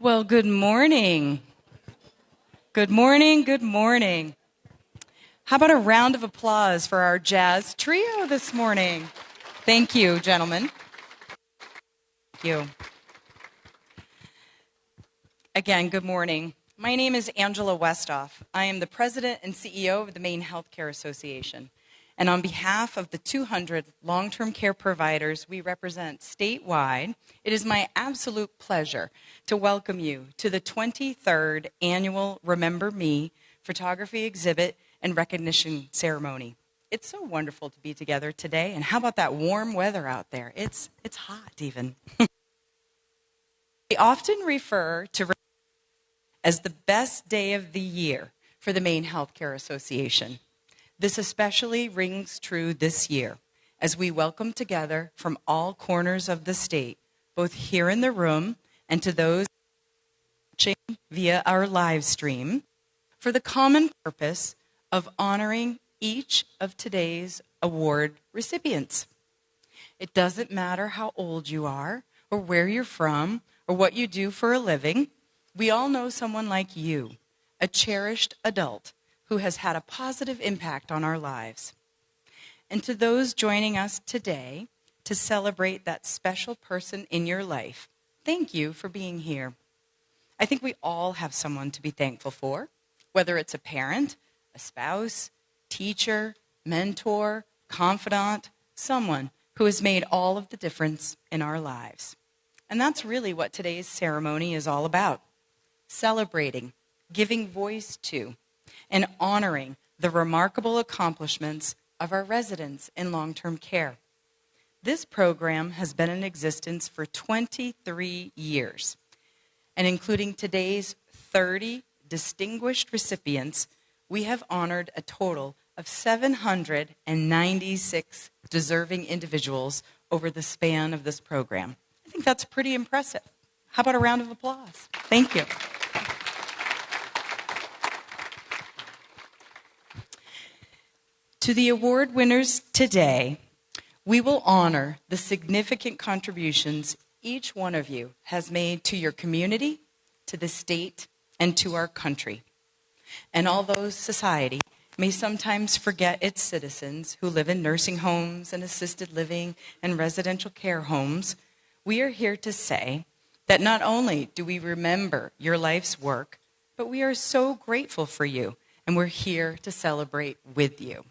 Well, good morning. Good morning, good morning. How about a round of applause for our jazz trio this morning? Thank you, gentlemen. Thank you. Again, good morning. My name is Angela Westoff. I am the president and CEO of the Maine Healthcare Association. And on behalf of the 200 long-term care providers we represent statewide, it is my absolute pleasure to welcome you to the 23rd Annual Remember Me photography exhibit and recognition ceremony. It's so wonderful to be together today. And how about that warm weather out there? It's hot even. We often refer to as the best day of the year for the Maine Healthcare Association. This especially rings true this year as we welcome together from all corners of the state, both here in the room and to those watching via our live stream, for the common purpose of honoring each of today's award recipients. It doesn't matter how old you are or where you're from or what you do for a living. We all know someone like you, a cherished adult who has had a positive impact on our lives. And to those joining us today to celebrate that special person in your life, thank you for being here. I think we all have someone to be thankful for, whether it's a parent, a spouse, teacher, mentor, confidant, someone who has made all of the difference in our lives. And that's really what today's ceremony is all about. Celebrating, giving voice to, and honoring the remarkable accomplishments of our residents in long-term care. This program has been in existence for 23 years, and including today's 30 distinguished recipients, we have honored a total of 796 deserving individuals over the span of this program. I think that's pretty impressive. How about a round of applause? Thank you. To the award winners today, we will honor the significant contributions each one of you has made to your community, to the state, and to our country. And although society may sometimes forget its citizens who live in nursing homes and assisted living and residential care homes, we are here to say that not only do we remember your life's work, but we are so grateful for you, and we're here to celebrate with you.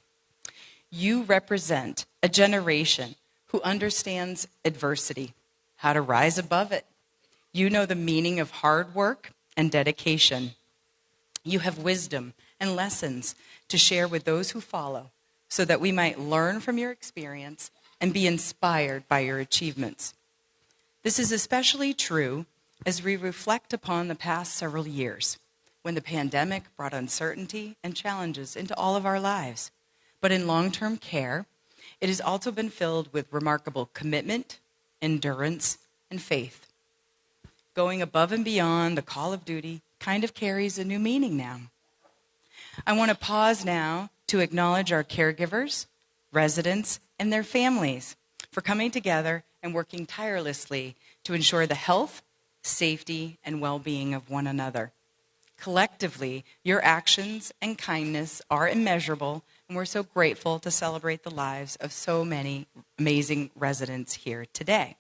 You represent a generation who understands adversity, how to rise above it. You know the meaning of hard work and dedication. You have wisdom and lessons to share with those who follow so that we might learn from your experience and be inspired by your achievements. This is especially true as we reflect upon the past several years when the pandemic brought uncertainty and challenges into all of our lives. But in long-term care, it has also been filled with remarkable commitment, endurance, and faith. Going above and beyond the call of duty kind of carries a new meaning now. I want to pause now to acknowledge our caregivers, residents, and their families for coming together and working tirelessly to ensure the health, safety, and well-being of one another. Collectively, your actions and kindness are immeasurable, and we're so grateful to celebrate the lives of so many amazing residents here today.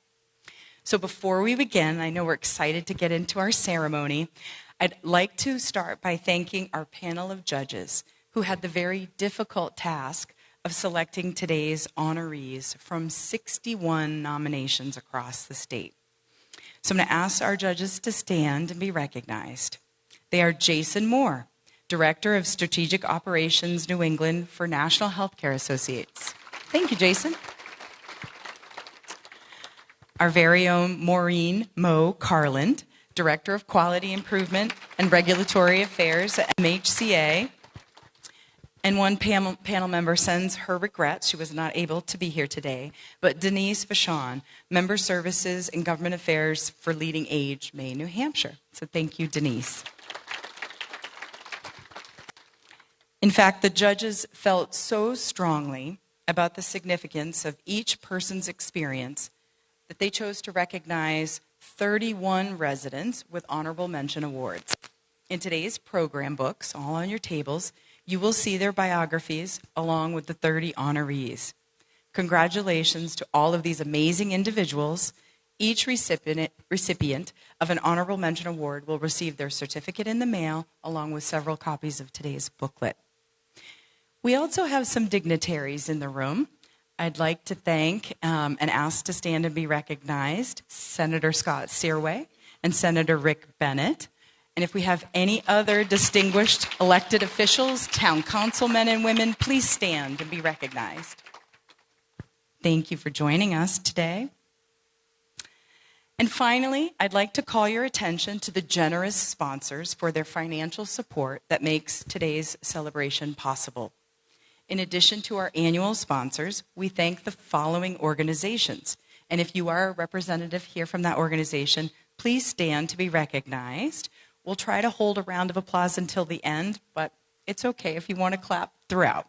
So before we begin, I know we're excited to get into our ceremony. I'd like to start by thanking our panel of judges who had the very difficult task of selecting today's honorees from 61 nominations across the state. So I'm going to ask our judges to stand and be recognized. They are Jason Moore, Director of Strategic Operations New England for National Healthcare Associates. Thank you, Jason. Our very own Maureen Moe Carland, Director of Quality Improvement and Regulatory Affairs at MHCA. And one panel member sends her regrets. She was not able to be here today. But Denise Vachon, Member Services and Government Affairs for Leading Age, Maine, New Hampshire. So thank you, Denise. In fact, the judges felt so strongly about the significance of each person's experience that they chose to recognize 31 residents with honorable mention awards. In today's program books, all on your tables, you will see their biographies along with the 30 honorees. Congratulations to all of these amazing individuals. Each recipient of an honorable mention award will receive their certificate in the mail along with several copies of today's booklet. We also have some dignitaries in the room. I'd like to thank and ask to stand and be recognized Senator Scott Searway and Senator Rick Bennett. And if we have any other distinguished elected officials, town councilmen and women, please stand and be recognized. Thank you for joining us today. And finally, I'd like to call your attention to the generous sponsors for their financial support that makes today's celebration possible. In addition to our annual sponsors, we thank the following organizations. And if you are a representative here from that organization, please stand to be recognized. We'll try to hold a round of applause until the end, but it's okay if you want to clap throughout.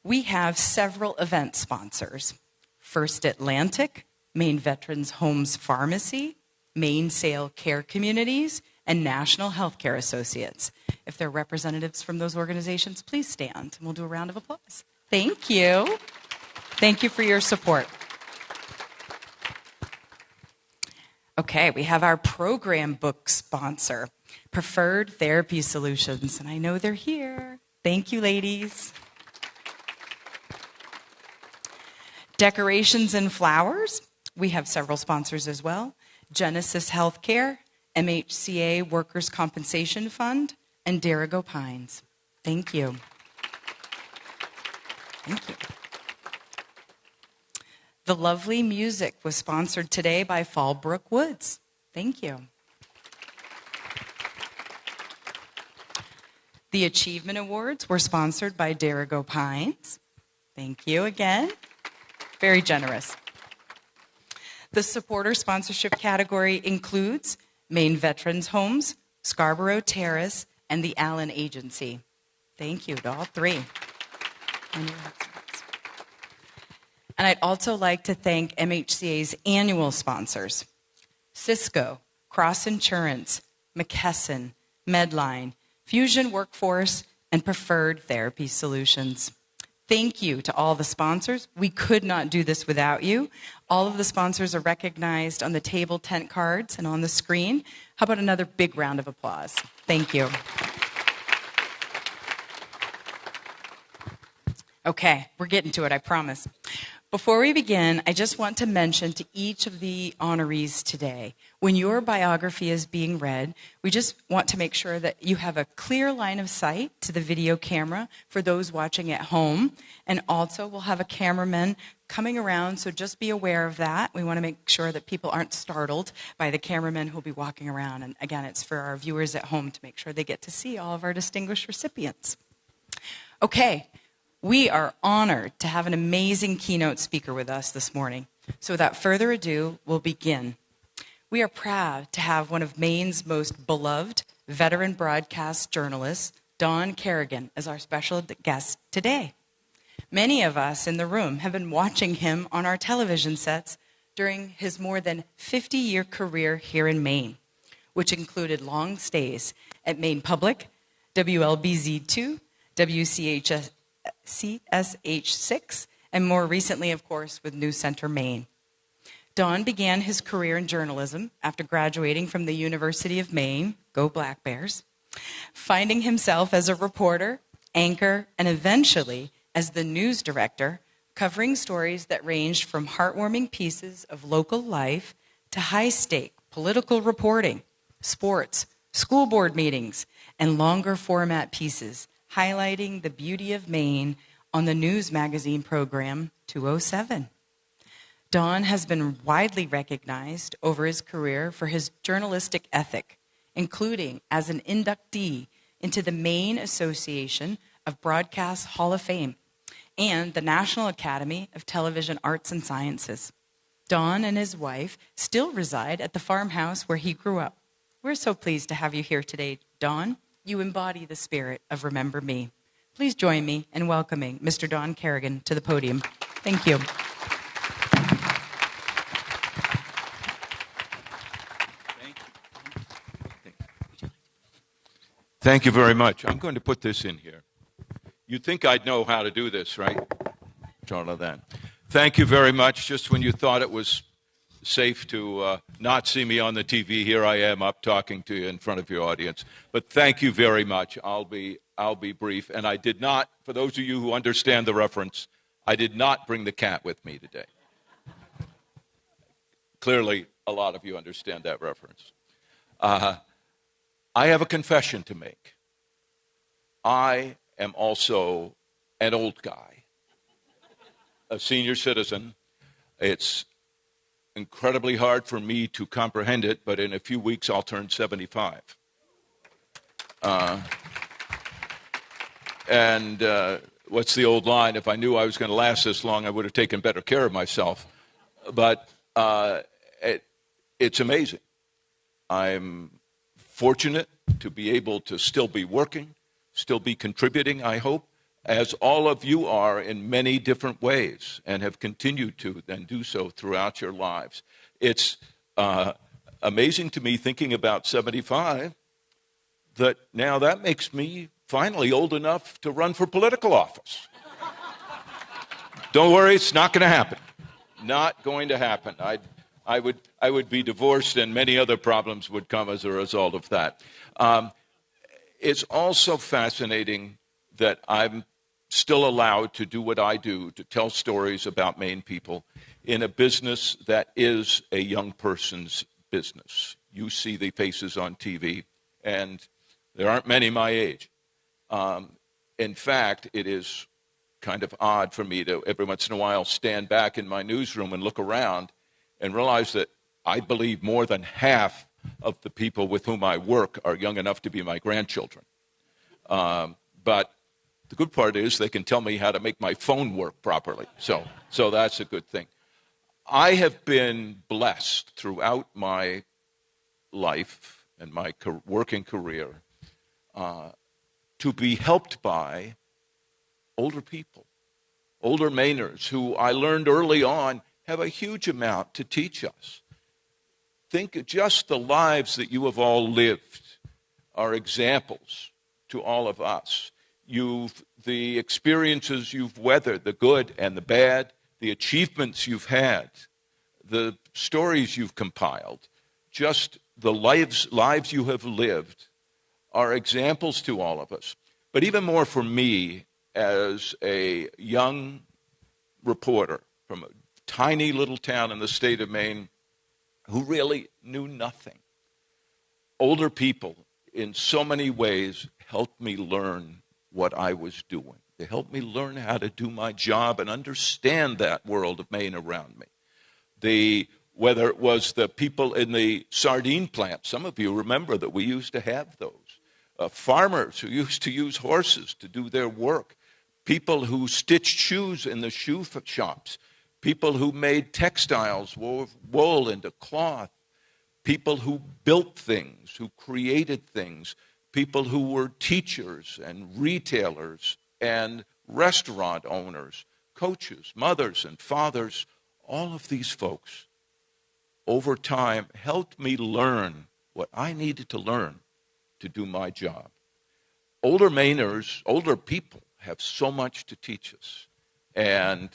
We have several event sponsors. First Atlantic, Maine Veterans Homes Pharmacy, Maine Sale Care Communities, and National Healthcare Associates. If there are representatives from those organizations, please stand, and we'll do a round of applause. Thank you. Thank you for your support. Okay, we have our program book sponsor, Preferred Therapy Solutions, and I know they're here. Thank you, ladies. Decorations and Flowers, we have several sponsors as well. Genesis Healthcare, MHCA Workers' Compensation Fund, and Darigo Pines. Thank you. Thank you. The lovely music was sponsored today by Fallbrook Woods. Thank you. The Achievement Awards were sponsored by Darigo Pines. Thank you again. Very generous. The supporter sponsorship category includes Maine Veterans Homes, Scarborough Terrace, and the Allen Agency. Thank you to all three. And I'd also like to thank MHCA's annual sponsors, Cisco, Cross Insurance, McKesson, Medline, Fusion Workforce, and Preferred Therapy Solutions. Thank you to all the sponsors. We could not do this without you. All of the sponsors are recognized on the table tent cards and on the screen. How about another big round of applause? Thank you. Okay, we're getting to it, I promise. Before we begin, I just want to mention to each of the honorees today, when your biography is being read, we just want to make sure that you have a clear line of sight to the video camera for those watching at home. And also, we'll have a cameraman coming around, so just be aware of that. We want to make sure that people aren't startled by the cameraman who'll be walking around. And again, it's for our viewers at home to make sure they get to see all of our distinguished recipients. Okay. We are honored to have an amazing keynote speaker with us this morning. So without further ado, we'll begin. We are proud to have one of Maine's most beloved veteran broadcast journalists, Don Carrian, as our special guest today. Many of us in the room have been watching him on our television sets during his more than 50-year career here in Maine, which included long stays at Maine Public, WLBZ2, CSH6, and more recently, of course, with News Center, Maine. Don began his career in journalism after graduating from the University of Maine, go Black Bears, finding himself as a reporter, anchor, and eventually as the news director, covering stories that ranged from heartwarming pieces of local life to high-stake political reporting, sports, school board meetings, and longer format pieces highlighting the beauty of Maine on the news magazine program 207. Don has been widely recognized over his career for his journalistic ethic, including as an inductee into the Maine Association of Broadcast Hall of Fame and the National Academy of Television Arts and Sciences. Don and his wife still reside at the farmhouse where he grew up. We're so pleased to have you here today, Don. You embody the spirit of Remember Me. Please join me in welcoming Mr. Don Carrian to the podium. Thank you. Thank you very much. I'm going to put this in here. You'd think I'd know how to do this, right? Charlotte. Thank you very much. Just when you thought it was safe to not see me on the TV, here I am up talking to you in front of your audience. But thank you very much. I'll be brief. And I did not, for those of you who understand the reference, I did not bring the cat with me today. Clearly, a lot of you understand that reference. I have a confession to make. I am also an old guy, a senior citizen. It's incredibly hard for me to comprehend it, but in a few weeks I'll turn 75. What's the old line? If I knew I was going to last this long, I would have taken better care of myself. But it's amazing. I'm fortunate to be able to still be working, still be contributing, I hope, as all of you are in many different ways and have continued to and do so throughout your lives. It's amazing to me thinking about 75 that now that makes me finally old enough to run for political office. Don't worry, it's not going to happen. Not going to happen. I would be divorced and many other problems would come as a result of that. It's also fascinating that I'm still allowed to do what I do, to tell stories about Maine people in a business that is a young person's business. You see the faces on TV, and there aren't many my age. In fact, it is kind of odd for me to every once in a while stand back in my newsroom and look around and realize that I believe more than half of the people with whom I work are young enough to be my grandchildren. But the good part is they can tell me how to make my phone work properly. So that's a good thing. I have been blessed throughout my life and my working career to be helped by older people, older Mainers who I learned early on have a huge amount to teach us. Think of just the lives that you have all lived are examples to all of us. The experiences you've weathered, the good and the bad, the achievements you've had, the stories you've compiled, just the lives you have lived are examples to all of us. But even more for me as a young reporter from a tiny little town in the state of Maine who really knew nothing. Older people in so many ways helped me learn what I was doing. They helped me learn how to do my job and understand that world of Maine around me. Whether it was the people in the sardine plant, some of you remember that we used to have those. Farmers who used to use horses to do their work. People who stitched shoes in the shoe shops. People who made textiles, wove wool into cloth. People who built things, who created things. People who were teachers and retailers and restaurant owners, coaches, mothers and fathers. All of these folks, over time, helped me learn what I needed to learn to do my job. Older Mainers, older people, have so much to teach us. And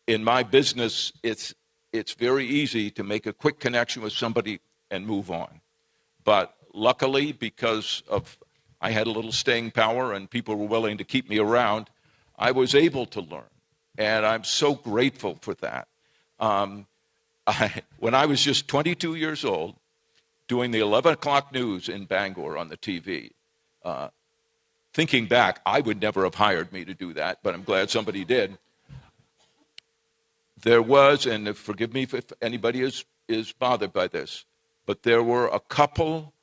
in my business, it's very easy to make a quick connection with somebody and move on. But luckily, because I had a little staying power and people were willing to keep me around, I was able to learn. And I'm so grateful for that. When I was just 22 years old, doing the 11 o'clock news in Bangor on the TV, thinking back, I would never have hired me to do that, but I'm glad somebody did. There was, and forgive me if anybody is bothered by this, but there were a couple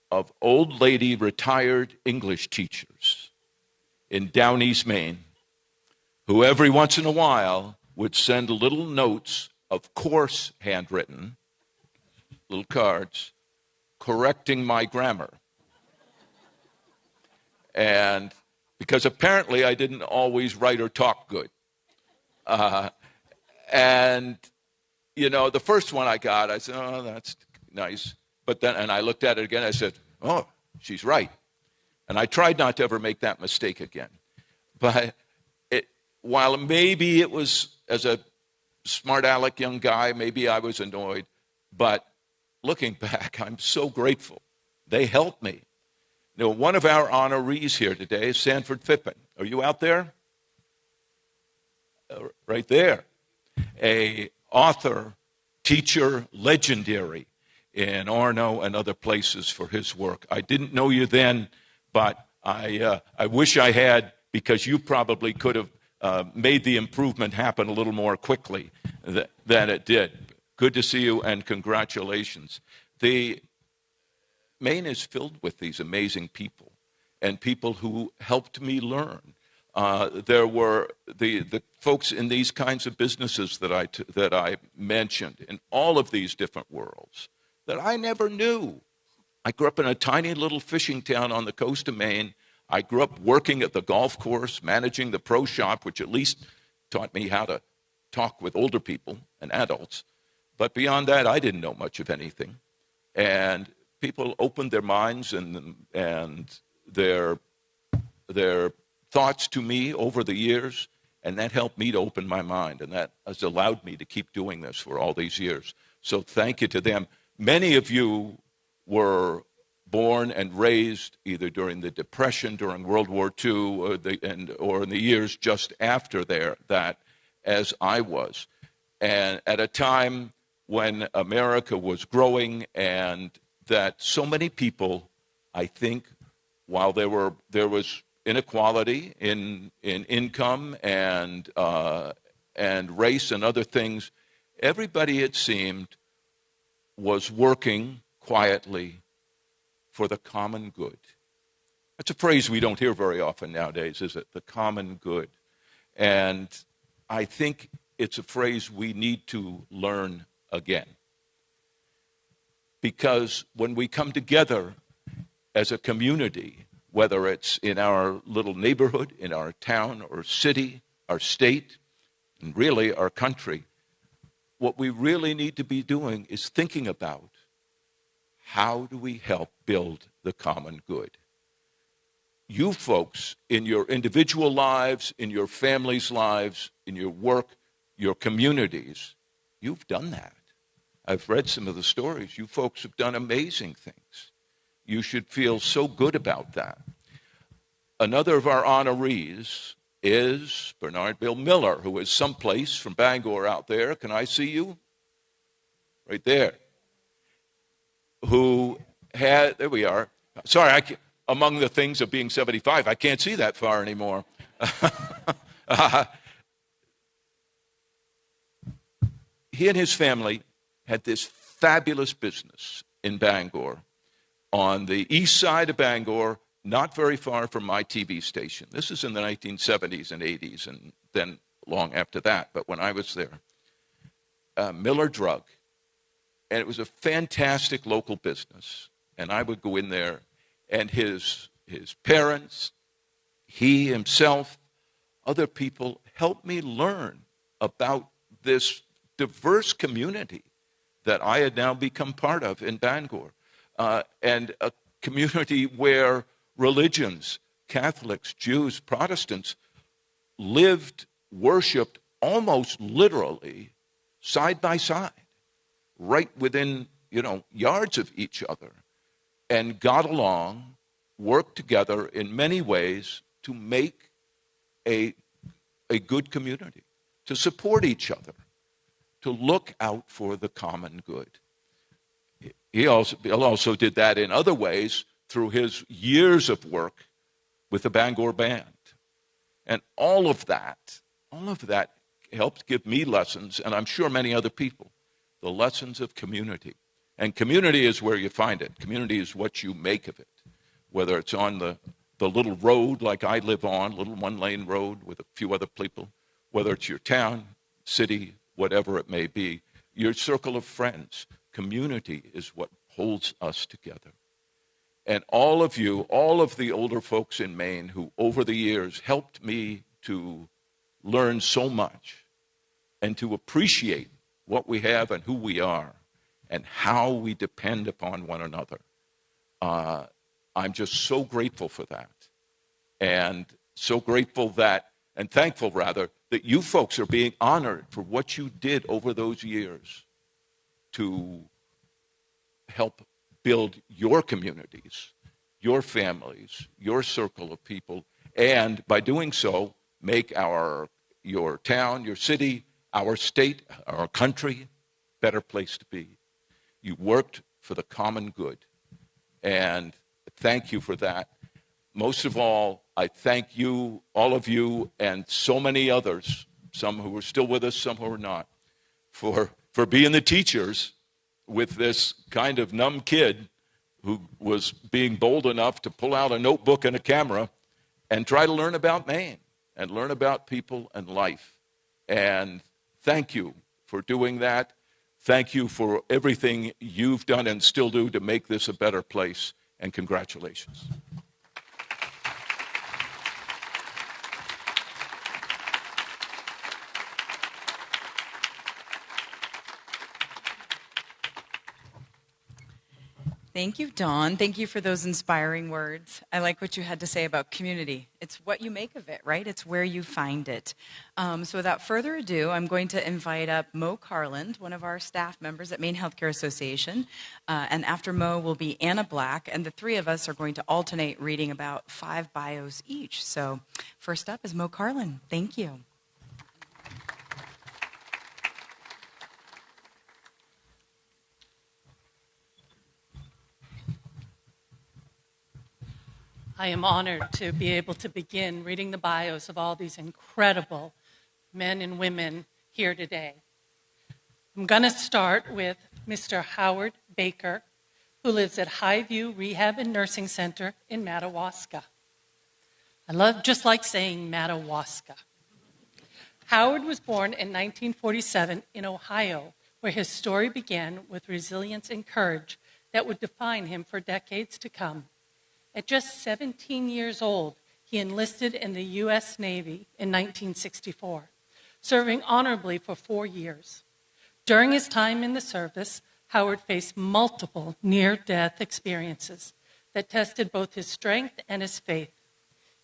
of old lady retired English teachers in Down East Maine who every once in a while would send little notes, of course handwritten, little cards, correcting my grammar. And because apparently I didn't always write or talk good. And, the first one I got, I said, oh, that's nice. But then, and I looked at it again, I said, oh, she's right. And I tried not to ever make that mistake again. But while maybe it was, as a smart aleck young guy, maybe I was annoyed, but looking back, I'm so grateful. They helped me. You know, one of our honorees here today is Sanford Fippen. Are you out there? Right there. A author, teacher, legendary in Orono and other places for his work. I didn't know you then, but I wish I had, because you probably could have made the improvement happen a little more quickly than it did. Good to see you, and congratulations. Maine is filled with these amazing people, and people who helped me learn. There were the folks in these kinds of businesses that I mentioned in all of these different worlds that I never knew. I grew up in a tiny little fishing town on the coast of Maine. I grew up working at the golf course, managing the pro shop, which at least taught me how to talk with older people and adults. But beyond that, I didn't know much of anything. And people opened their minds and their thoughts to me over the years, and that helped me to open my mind, and that has allowed me to keep doing this for all these years. So thank you to them. Many of you were born and raised either during the Depression, during World War II, or in the years just after that, as I was. And at a time when America was growing, and that so many people, I think, while there was inequality in income and race and other things, everybody, it seemed, was working quietly for the common good. That's a phrase we don't hear very often nowadays, is it? The common good. And I think it's a phrase we need to learn again. Because when we come together as a community, whether it's in our little neighborhood, in our town or city, our state, and really our country, what we really need to be doing is thinking about how do we help build the common good. You folks, in your individual lives, in your families' lives, in your work, your communities, you've done that. I've read some of the stories. You folks have done amazing things. You should feel so good about that. Another of our honorees is Bernard Bill Miller, who is someplace from Bangor out there. Can I see you? Right there. There we are. Sorry, among the things of being 75, I can't see that far anymore. He and his family had this fabulous business in Bangor, on the east side of Bangor, not very far from my TV station. This is in the 1970s and 80s, and then long after that. But when I was there, Miller Drug, and it was a fantastic local business. And I would go in there, and his parents, he himself, other people helped me learn about this diverse community that I had now become part of in Bangor, and a community where religions, Catholics, Jews, Protestants, lived, worshiped almost literally side by side, right within, yards of each other, and got along, worked together in many ways to make a good community, to support each other, to look out for the common good. Bill also did that in other ways through his years of work with the Bangor Band. And all of that helped give me lessons, and I'm sure many other people, the lessons of community. And community is where you find it. Community is what you make of it, whether it's on the little road like I live on, little one-lane road with a few other people, whether it's your town, city, whatever it may be, your circle of friends. Community is what holds us together. And all of you, all of the older folks in Maine who over the years helped me to learn so much and to appreciate what we have and who we are and how we depend upon one another. I'm just so grateful for that. And so grateful that, and thankful rather, that you folks are being honored for what you did over those years to help build your communities, your families, your circle of people, and by doing so, make your town, your city, our state, our country, better place to be. You worked for the common good, and thank you for that. Most of all, I thank you, all of you, and so many others, some who are still with us, some who are not, for being the teachers with this kind of numb kid who was being bold enough to pull out a notebook and a camera and try to learn about Maine and learn about people and life. And thank you for doing that. Thank you for everything you've done and still do to make this a better place. And congratulations. Thank you, Don. Thank you for those inspiring words. I like what you had to say about community. It's what you make of it, right? It's where you find it. So without further ado, I'm going to invite up Mo Carland, one of our staff members at Maine Healthcare Association. And after Mo will be Anna Black, and the three of us are going to alternate reading about 5 bios each. So first up is Mo Carland. Thank you. I am honored to be able to begin reading the bios of all these incredible men and women here today. I'm going to start with Mr. Howard Baker, who lives at Highview Rehab and Nursing Center in Madawaska. I just like saying Madawaska. Howard was born in 1947 in Ohio, where his story began with resilience and courage that would define him for decades to come. At just 17 years old, he enlisted in the U.S. Navy in 1964, serving honorably for 4 years. During his time in the service, Howard faced multiple near-death experiences that tested both his strength and his faith.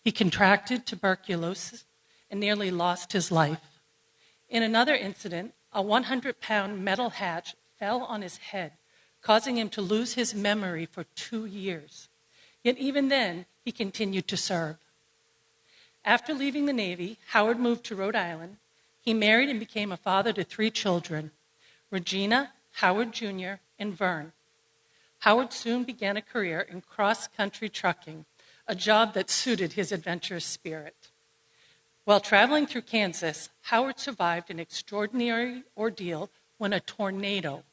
He contracted tuberculosis and nearly lost his life. In another incident, a 100-pound metal hatch fell on his head, causing him to lose his memory for 2 years. Yet even then, he continued to serve. After leaving the Navy, Howard moved to Rhode Island. He married and became a father to 3 children, Regina, Howard Jr., and Vern. Howard soon began a career in cross-country trucking, a job that suited his adventurous spirit. While traveling through Kansas, Howard survived an extraordinary ordeal when a tornado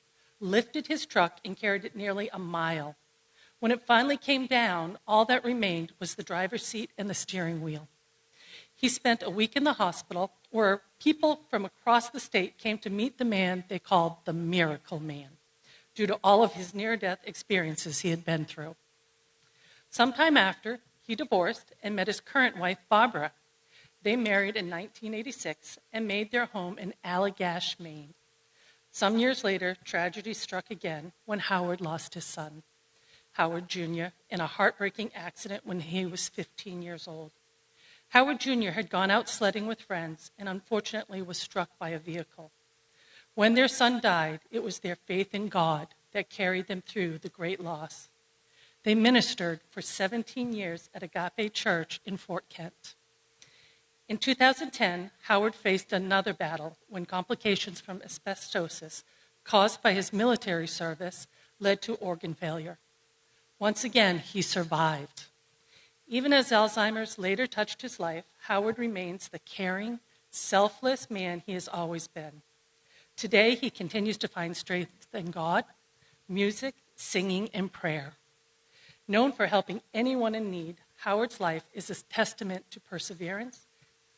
lifted his truck and carried it nearly a mile. When it finally came down, all that remained was the driver's seat and the steering wheel. He spent a week in the hospital where people from across the state came to meet the man they called the Miracle Man, due to all of his near-death experiences he had been through. Sometime after, he divorced and met his current wife, Barbara. They married in 1986 and made their home in Allagash, Maine. Some years later, tragedy struck again when Howard lost his son, Howard Jr., in a heartbreaking accident when he was 15 years old. Howard Jr. had gone out sledding with friends and unfortunately was struck by a vehicle. When their son died, it was their faith in God that carried them through the great loss. They ministered for 17 years at Agape Church in Fort Kent. In 2010, Howard faced another battle when complications from asbestosis caused by his military service led to organ failure. Once again, he survived. Even as Alzheimer's later touched his life, Howard remains the caring, selfless man he has always been. Today, he continues to find strength in God, music, singing, and prayer. Known for helping anyone in need, Howard's life is a testament to perseverance,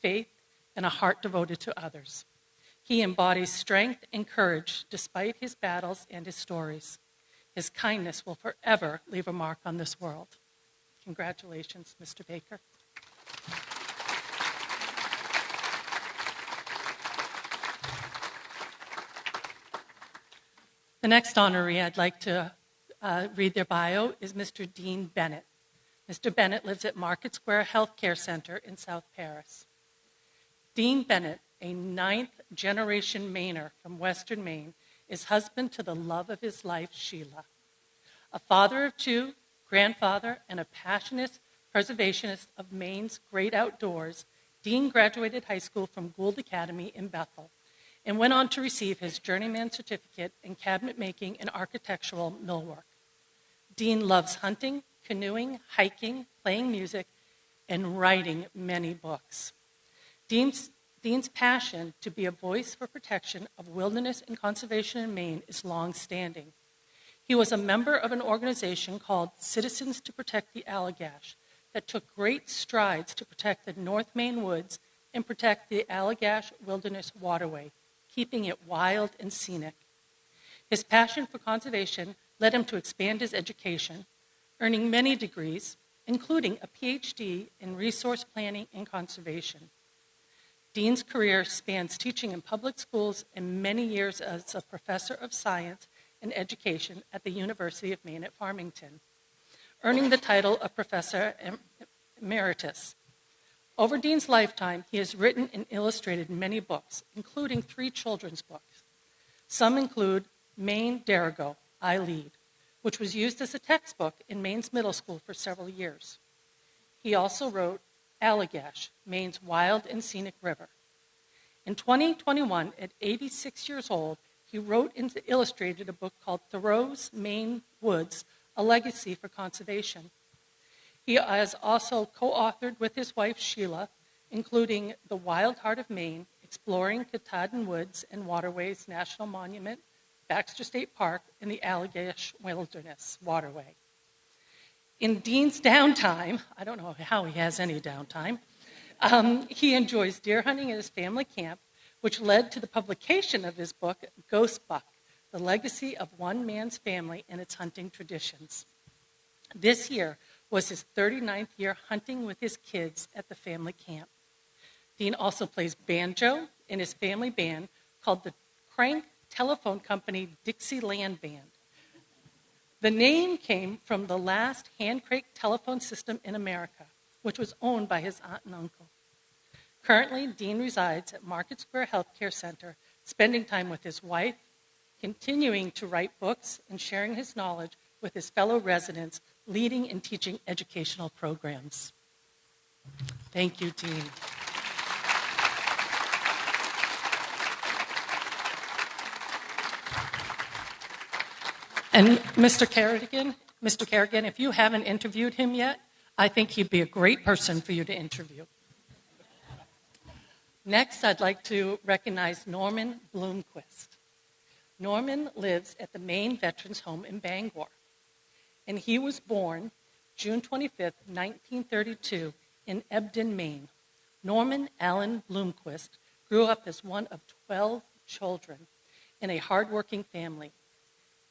faith, and a heart devoted to others. He embodies strength and courage despite his battles and his stories. His kindness will forever leave a mark on this world. Congratulations, Mr. Baker. The next honoree I'd like to read their bio is Mr. Dean Bennett. Mr. Bennett lives at Market Square Healthcare Center in South Paris. Dean Bennett, a ninth-generation Mainer from Western Maine, is husband to the love of his life, Sheila. A father of two, grandfather, and a passionate preservationist of Maine's great outdoors, Dean graduated high school from Gould Academy in Bethel and went on to receive his journeyman certificate in cabinet making and architectural millwork. Dean loves hunting, canoeing, hiking, playing music, and writing many books. Dean's passion to be a voice for protection of wilderness and conservation in Maine is long-standing. He was a member of an organization called Citizens to Protect the Allagash that took great strides to protect the North Maine woods and protect the Allagash Wilderness Waterway, keeping it wild and scenic. His passion for conservation led him to expand his education, earning many degrees, including a PhD in resource planning and conservation. Dean's career spans teaching in public schools and many years as a professor of science and education at the University of Maine at Farmington, earning the title of Professor Emeritus. Over Dean's lifetime, he has written and illustrated many books, including 3 children's books. Some include Maine Derigo, I Lead, which was used as a textbook in Maine's middle school for several years. He also wrote Allagash, Maine's wild and scenic river. In 2021, at 86 years old, he wrote and illustrated a book called Thoreau's Maine Woods, A Legacy for Conservation. He has also co-authored with his wife, Sheila, including The Wild Heart of Maine, Exploring Katahdin Woods and Waterways National Monument, Baxter State Park, and the Allagash Wilderness Waterway. In Dean's downtime, I don't know how he has any downtime, he enjoys deer hunting at his family camp, which led to the publication of his book, Ghost Buck, The Legacy of One Man's Family and Its Hunting Traditions. This year was his 39th year hunting with his kids at the family camp. Dean also plays banjo in his family band called the Crank Telephone Company Dixieland Band. The name came from the last hand-cranked telephone system in America, which was owned by his aunt and uncle. Currently, Dean resides at Market Square Healthcare Center, spending time with his wife, continuing to write books, and sharing his knowledge with his fellow residents, leading and teaching educational programs. Thank you, Dean. And Mr. Carrigan, if you haven't interviewed him yet, I think he'd be a great person for you to interview. Next, I'd like to recognize Norman Bloomquist. Norman lives at the Maine Veterans Home in Bangor, and he was born June 25th, 1932, in Ebden, Maine. Norman Allen Bloomquist grew up as one of 12 children in a hardworking family.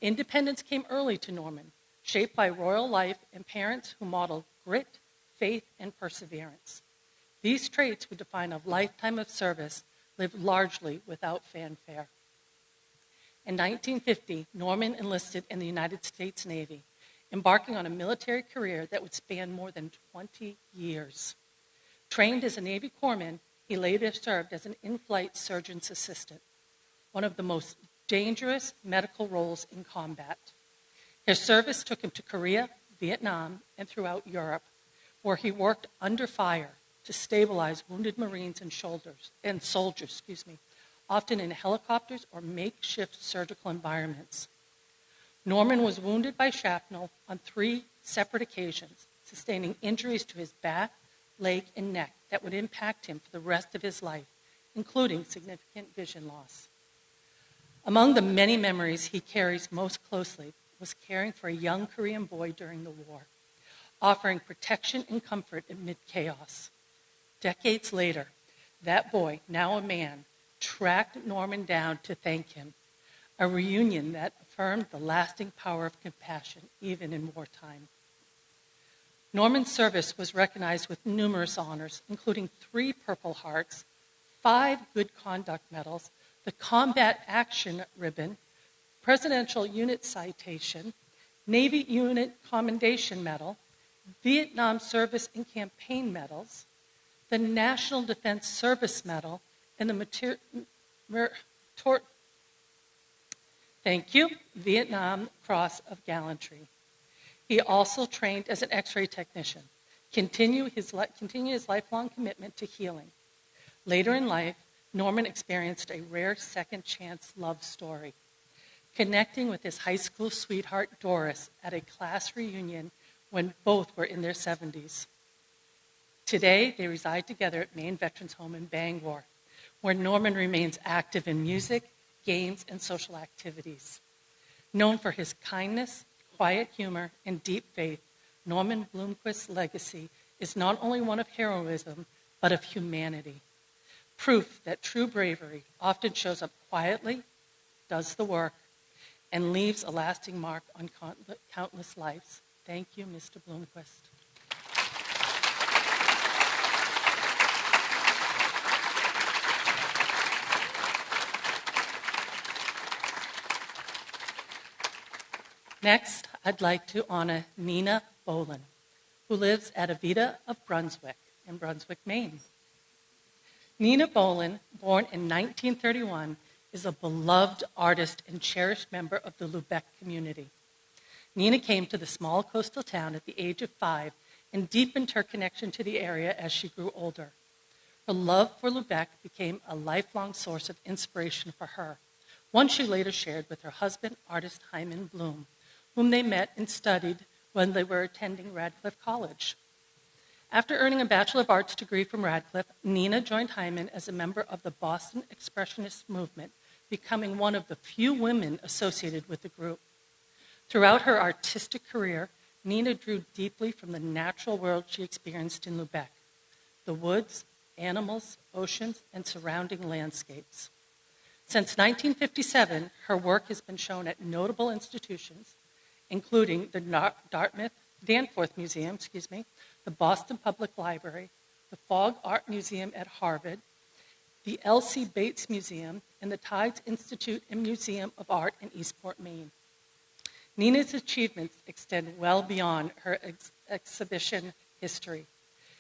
Independence came early to Norman, shaped by royal life and parents who modeled grit, faith, and perseverance. These traits would define a lifetime of service lived largely without fanfare. In 1950, Norman enlisted in the United States Navy, embarking on a military career that would span more than 20 years. Trained as a Navy corpsman, he later served as an in-flight surgeon's assistant, one of the most dangerous medical roles in combat. His service took him to Korea, Vietnam, and throughout Europe, where he worked under fire to stabilize wounded Marines and soldiers, often in helicopters or makeshift surgical environments. Norman was wounded by shrapnel on 3 separate occasions, sustaining injuries to his back, leg, and neck that would impact him for the rest of his life, including significant vision loss. Among the many memories he carries most closely was caring for a young Korean boy during the war, offering protection and comfort amid chaos. Decades later, that boy, now a man, tracked Norman down to thank him, a reunion that affirmed the lasting power of compassion, even in wartime. Norman's service was recognized with numerous honors, including 3 Purple Hearts, 5 Good Conduct Medals, the Combat Action Ribbon, Presidential Unit Citation, Navy Unit Commendation Medal, Vietnam Service and Campaign Medals, the National Defense Service Medal, and the Vietnam Cross of Gallantry. He also trained as an X-ray technician, continue his lifelong commitment to healing. Later in life, Norman experienced a rare second chance love story, connecting with his high school sweetheart Doris at a class reunion when both were in their 70s. Today, they reside together at Maine Veterans Home in Bangor, where Norman remains active in music, games, and social activities. Known for his kindness, quiet humor, and deep faith, Norman Bloomquist's legacy is not only one of heroism, but of humanity. Proof that true bravery often shows up quietly, does the work, and leaves a lasting mark on countless lives. Thank you, Mr. Bloomquist. Next, I'd like to honor Nina Bolin, who lives at Avita of Brunswick in Brunswick, Maine. Nina Bolin, born in 1931, is a beloved artist and cherished member of the Lubec community. Nina came to the small coastal town at the age of 5 and deepened her connection to the area as she grew older. Her love for Lubec became a lifelong source of inspiration for her, one she later shared with her husband, artist Hyman Bloom, whom they met and studied when they were attending Radcliffe College. After earning a Bachelor of Arts degree from Radcliffe, Nina joined Hyman as a member of the Boston Expressionist movement, becoming one of the few women associated with the group. Throughout her artistic career, Nina drew deeply from the natural world she experienced in Lubec, the woods, animals, oceans, and surrounding landscapes. Since 1957, her work has been shown at notable institutions, including the Danforth Museum, the Boston Public Library, the Fogg Art Museum at Harvard, the L.C. Bates Museum, and the Tides Institute and Museum of Art in Eastport, Maine. Nina's achievements extend well beyond her exhibition history.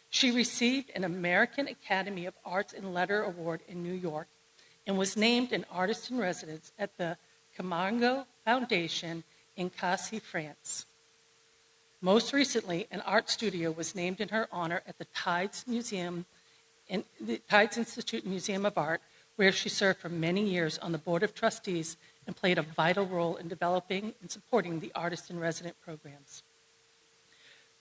She received an American Academy of Arts and Letter Award in New York and was named an artist in residence at the Camargo Foundation in Cassis, France. Most recently, an art studio was named in her honor at the Tides Museum and the Tides Institute Museum of Art, where she served for many years on the Board of Trustees and played a vital role in developing and supporting the artist in resident programs.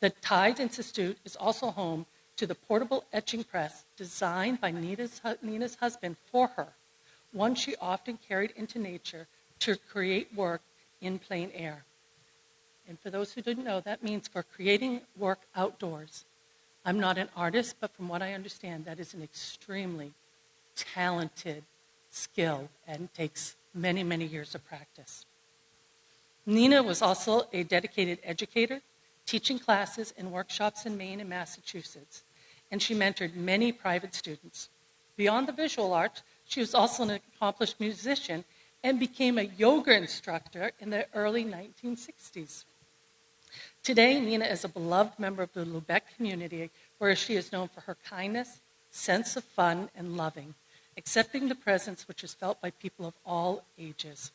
The Tides Institute is also home to the portable etching press designed by Nina's husband for her, one she often carried into nature to create work in plain air. And for those who didn't know, that means for creating work outdoors. I'm not an artist, but from what I understand, that is an extremely talented skill and takes many, many years of practice. Nina was also a dedicated educator, teaching classes and workshops in Maine and Massachusetts, and she mentored many private students. Beyond the visual arts, she was also an accomplished musician and became a yoga instructor in the early 1960s. Today, Nina is a beloved member of the Lubec community, where she is known for her kindness, sense of fun, and loving, accepting the presence which is felt by people of all ages.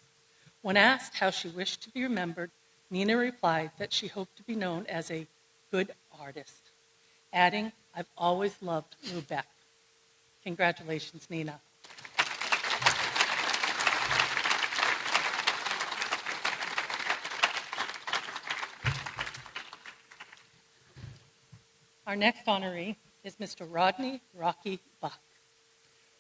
When asked how she wished to be remembered, Nina replied that she hoped to be known as a good artist, adding, "I've always loved Lubec." Congratulations, Nina. Our next honoree is Mr. Rodney Rocky Buck.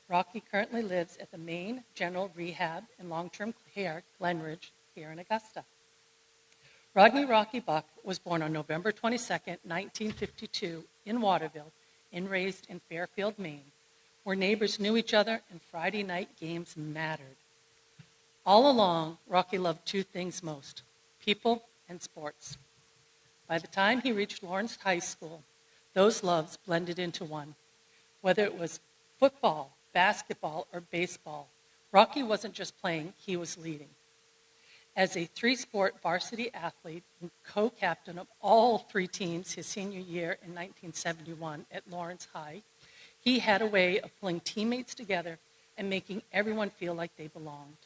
Rocky currently lives at the Maine General Rehab and Long-Term Care, Glenridge, here in Augusta. Rodney Rocky Buck was born on November 22, 1952, in Waterville and raised in Fairfield, Maine, where neighbors knew each other and Friday night games mattered. All along, Rocky loved two things most: people and sports. By the time he reached Lawrence High School, those loves blended into one. Whether it was football, basketball, or baseball, Rocky wasn't just playing, he was leading. As a three-sport varsity athlete and co-captain of all three teams his senior year in 1971 at Lawrence High, he had a way of pulling teammates together and making everyone feel like they belonged.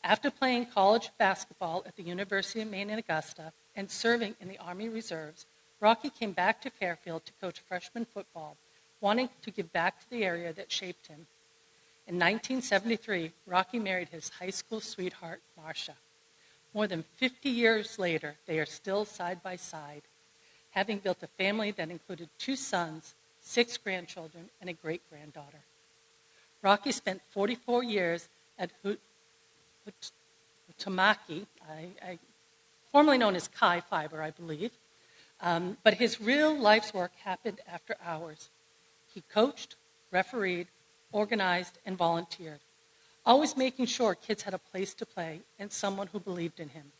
After playing college basketball at the University of Maine in Augusta and serving in the Army Reserves, Rocky came back to Fairfield to coach freshman football, wanting to give back to the area that shaped him. In 1973, Rocky married his high school sweetheart, Marcia. More than 50 years later, they are still side by side, having built a family that included 2 sons, 6 grandchildren, and a great-granddaughter. Rocky spent 44 years at Hutamaki, formerly known as Kai Fiber, I believe, but his real life's work happened after hours. He coached, refereed, organized, and volunteered, always making sure kids had a place to play and someone who believed in him.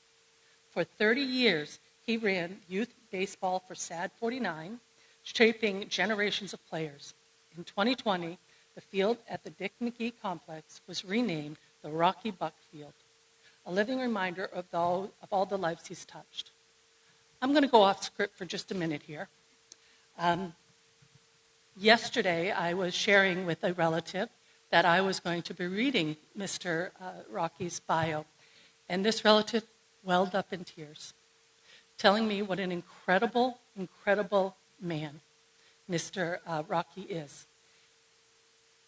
For 30 years, he ran youth baseball for SAD 49, shaping generations of players. In 2020, the field at the Dick McGee Complex was renamed the Rocky Buck Field, a living reminder of all the lives he's touched. I'm going to go off script for just a minute here. Yesterday, I was sharing with a relative that I was going to be reading Mr. Rocky's bio, and this relative welled up in tears, telling me what an incredible, incredible man Mr. Rocky is.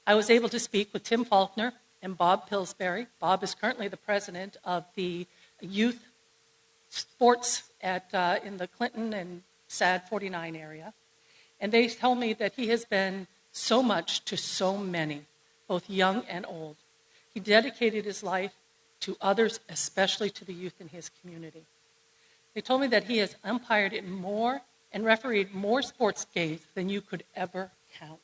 I was able to speak with Tim Faulkner and Bob Pillsbury. Bob is currently the president of the youth sports in the Clinton and SAD 49 area. And they tell me that he has been so much to so many, both young and old. He dedicated his life to others, especially to the youth in his community. They told me that he has umpired in more and refereed more sports games than you could ever count.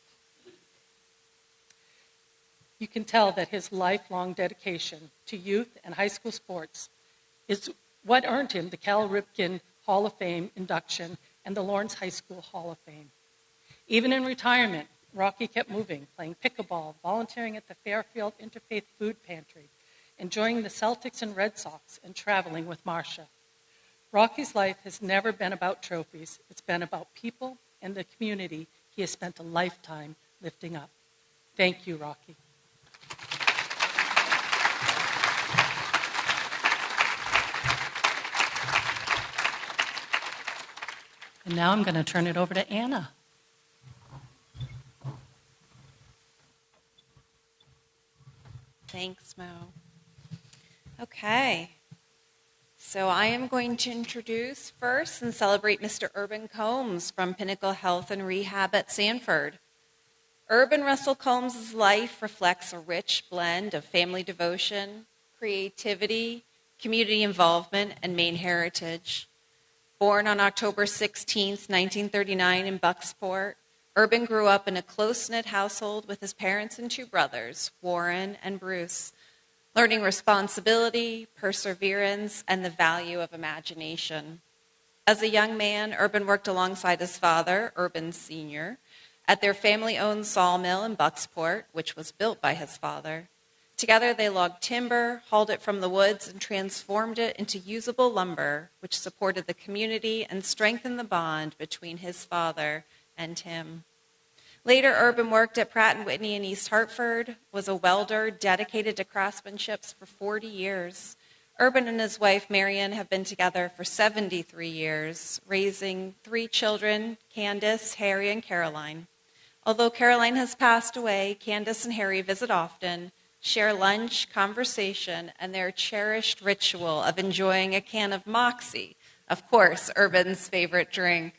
You can tell that his lifelong dedication to youth and high school sports is what earned him the Cal Ripken Hall of Fame induction and the Lawrence High School Hall of Fame. Even in retirement, Rocky kept moving, playing pickleball, volunteering at the Fairfield Interfaith Food Pantry, enjoying the Celtics and Red Sox, and traveling with Marcia. Rocky's life has never been about trophies. It's been about people and the community he has spent a lifetime lifting up. Thank you, Rocky. And now I'm going to turn it over to Anna. Thanks, Mo. Okay. So I am going to introduce first and celebrate Mr. Urban Combs from Pinnacle Health and Rehab at Sanford. Urban Russell Combs' life reflects a rich blend of family devotion, creativity, community involvement, and Maine heritage. Born on October 16, 1939 in Bucksport, Urban grew up in a close-knit household with his parents and 2 brothers, Warren and Bruce, learning responsibility, perseverance, and the value of imagination. As a young man, Urban worked alongside his father, Urban Sr., at their family-owned sawmill in Bucksport, which was built by his father. Together, they logged timber, hauled it from the woods, and transformed it into usable lumber, which supported the community and strengthened the bond between his father and him. Later, Urban worked at Pratt & Whitney in East Hartford, was a welder dedicated to craftsmanship for 40 years. Urban and his wife, Marion, have been together for 73 years, raising 3 children, Candace, Harry, and Caroline. Although Caroline has passed away, Candace and Harry visit often, share lunch, conversation, and their cherished ritual of enjoying a can of Moxie, of course, Urban's favorite drink.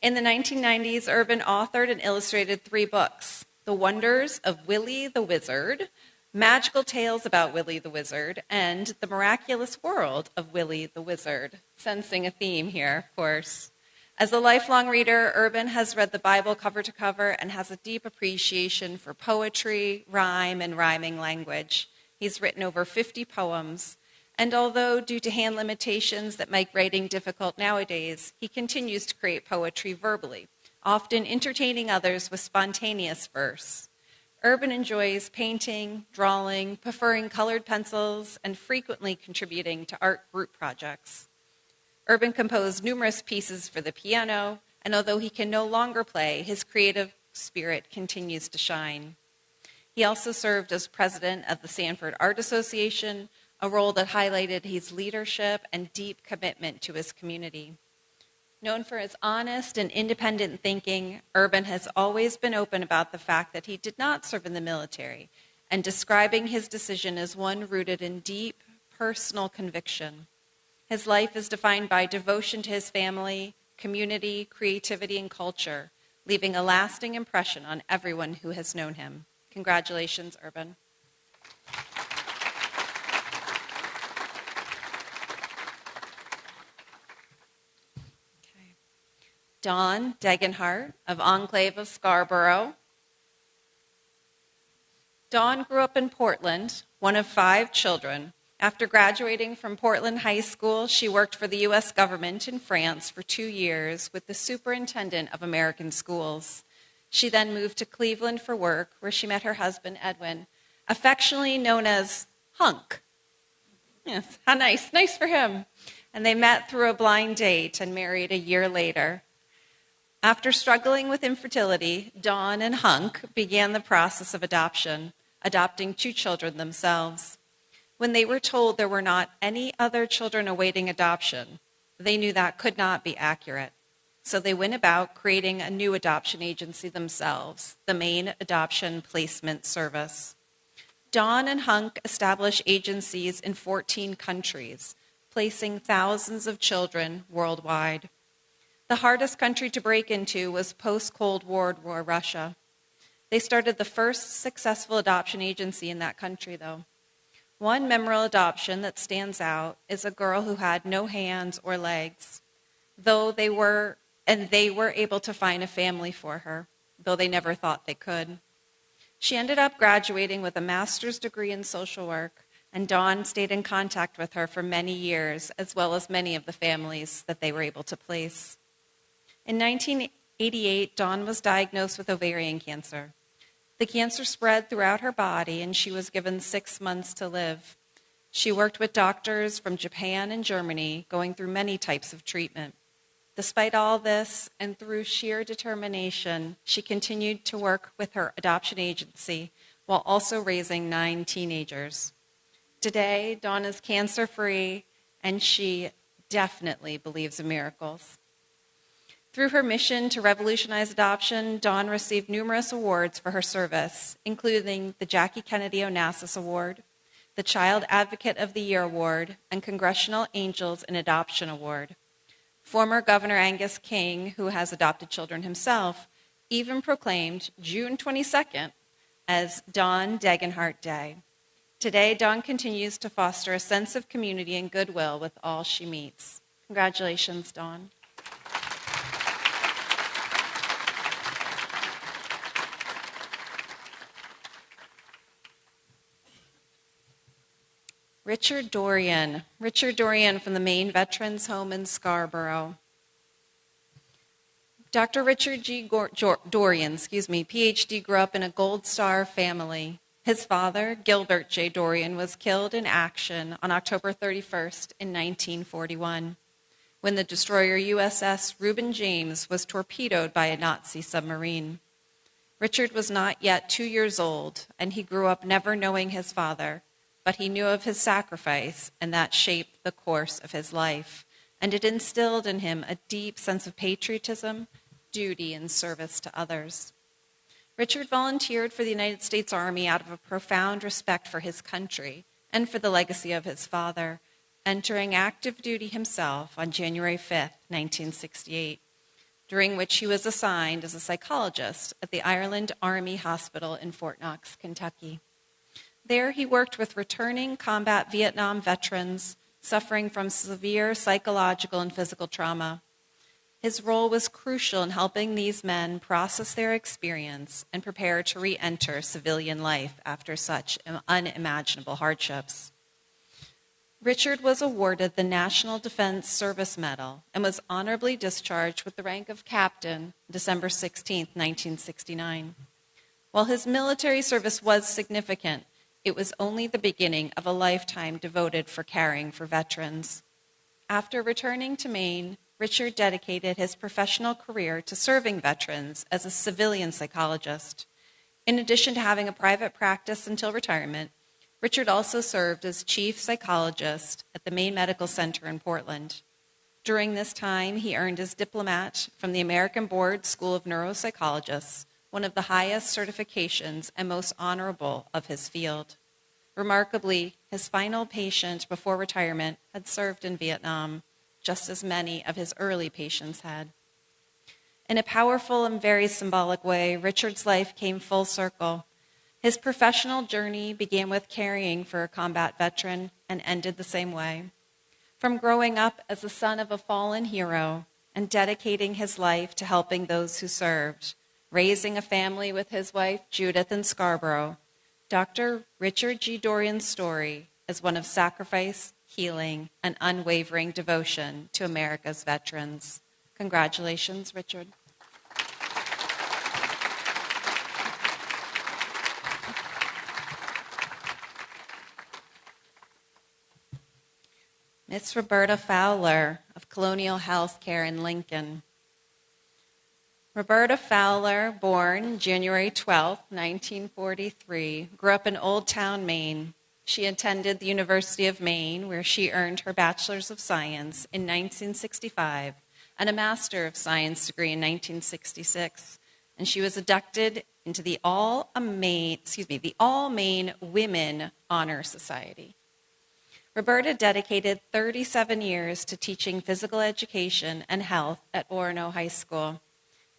In the 1990s, Urban authored and illustrated 3 books: The Wonders of Willie the Wizard, Magical Tales about Willie the Wizard, and The Miraculous World of Willie the Wizard. Sensing a theme here, of course. As a lifelong reader, Urban has read the Bible cover to cover and has a deep appreciation for poetry, rhyme, and rhyming language. He's written over 50 poems. And although due to hand limitations that make writing difficult nowadays, he continues to create poetry verbally, often entertaining others with spontaneous verse. Urban enjoys painting, drawing, preferring colored pencils, and frequently contributing to art group projects. Urban composed numerous pieces for the piano, and although he can no longer play, his creative spirit continues to shine. He also served as president of the Sanford Art Association, a role that highlighted his leadership and deep commitment to his community. Known for his honest and independent thinking, Urban has always been open about the fact that he did not serve in the military, and describing his decision as one rooted in deep personal conviction. His life is defined by devotion to his family, community, creativity, and culture, leaving a lasting impression on everyone who has known him. Congratulations, Urban. Don Degenhart of Enclave of Scarborough. Dawn grew up in Portland, one of 5 children. After graduating from Portland High School, she worked for the U.S. government in France for 2 years with the superintendent of American schools. She then moved to Cleveland for work, where she met her husband, Edwin, affectionately known as Hunk. Yes, how nice. Nice for him. And they met through a blind date and married a year later. After struggling with infertility, Dawn and Hunk began the process of adoption, adopting 2 children themselves. When they were told there were not any other children awaiting adoption, they knew that could not be accurate. So they went about creating a new adoption agency themselves, the Maine Adoption Placement Service. Dawn and Hunk established agencies in 14 countries, placing thousands of children worldwide. The hardest country to break into was post-Cold War Russia. They started the first successful adoption agency in that country, though. One memorable adoption that stands out is a girl who had no hands or legs, they were able to find a family for her, though they never thought they could. She ended up graduating with a master's degree in social work, and Dawn stayed in contact with her for many years, as well as many of the families that they were able to place. In 1988, Dawn was diagnosed with ovarian cancer. The cancer spread throughout her body, and she was given 6 months to live. She worked with doctors from Japan and Germany, going through many types of treatment. Despite all this, and through sheer determination, she continued to work with her adoption agency while also raising 9 teenagers. Today, Dawn is cancer-free, and she definitely believes in miracles. Through her mission to revolutionize adoption, Dawn received numerous awards for her service, including the Jackie Kennedy Onassis Award, the Child Advocate of the Year Award, and Congressional Angels in Adoption Award. Former Governor Angus King, who has adopted children himself, even proclaimed June 22nd as Dawn Degenhart Day. Today, Dawn continues to foster a sense of community and goodwill with all she meets. Congratulations, Dawn. Richard Dorian from the Maine Veterans Home in Scarborough. Dr. Richard Dorian, PhD, grew up in a Gold Star family. His father, Gilbert J. Dorian, was killed in action on October 31st in 1941, when the destroyer USS Reuben James was torpedoed by a Nazi submarine. Richard was not yet 2 years old, and he grew up never knowing his father, but he knew of his sacrifice, and that shaped the course of his life, and it instilled in him a deep sense of patriotism, duty, and service to others. Richard volunteered for the United States Army out of a profound respect for his country and for the legacy of his father, entering active duty himself on January 5th, 1968, during which he was assigned as a psychologist at the Ireland Army Hospital in Fort Knox, Kentucky. There, he worked with returning combat Vietnam veterans suffering from severe psychological and physical trauma. His role was crucial in helping these men process their experience and prepare to re-enter civilian life after such unimaginable hardships. Richard was awarded the National Defense Service Medal and was honorably discharged with the rank of captain December 16, 1969. While his military service was significant, it was only the beginning of a lifetime devoted for caring for veterans. After returning to Maine, Richard dedicated his professional career to serving veterans as a civilian psychologist. In addition to having a private practice until retirement, Richard also served as chief psychologist at the Maine Medical Center in Portland. During this time, he earned his diplomat from the American Board School of Neuropsychologists, one of the highest certifications and most honorable of his field. Remarkably, his final patient before retirement had served in Vietnam, just as many of his early patients had. In a powerful and very symbolic way, Richard's life came full circle. His professional journey began with caring for a combat veteran and ended the same way. From growing up as the son of a fallen hero and dedicating his life to helping those who served, raising a family with his wife Judith in Scarborough, Dr. Richard G. Dorian's story is one of sacrifice, healing, and unwavering devotion to America's veterans. Congratulations, Richard. Miss Roberta Fowler of Colonial Health Care in Lincoln. Roberta Fowler, born January 12, 1943, grew up in Old Town, Maine. She attended the University of Maine, where she earned her Bachelor's of Science in 1965 and a Master of Science degree in 1966. And she was inducted into the All Maine Women Honor Society. Roberta dedicated 37 years to teaching physical education and health at Orono High School.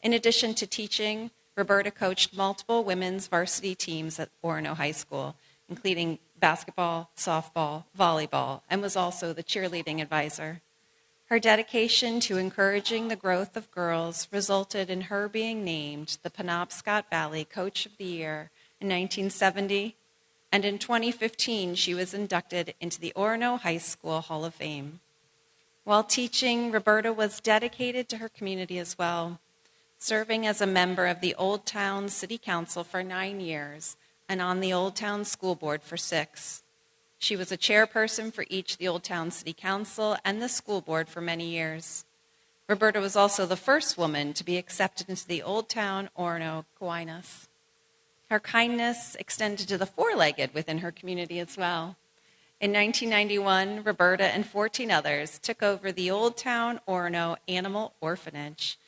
In addition to teaching, Roberta coached multiple women's varsity teams at Orono High School, including basketball, softball, volleyball, and was also the cheerleading advisor. Her dedication to encouraging the growth of girls resulted in her being named the Penobscot Valley Coach of the Year in 1970, and in 2015 she was inducted into the Orono High School Hall of Fame. While teaching, Roberta was dedicated to her community as well, serving as a member of the Old Town City Council for 9 years and on the Old Town School Board for 6. She was a chairperson for each the Old Town City Council and the school board for many years. Roberta was also the first woman to be accepted into the Old Town Orono Kiwanis. Her kindness extended to the four-legged within her community as well. In 1991, Roberta and 14 others took over the Old Town Orono Animal Orphanage.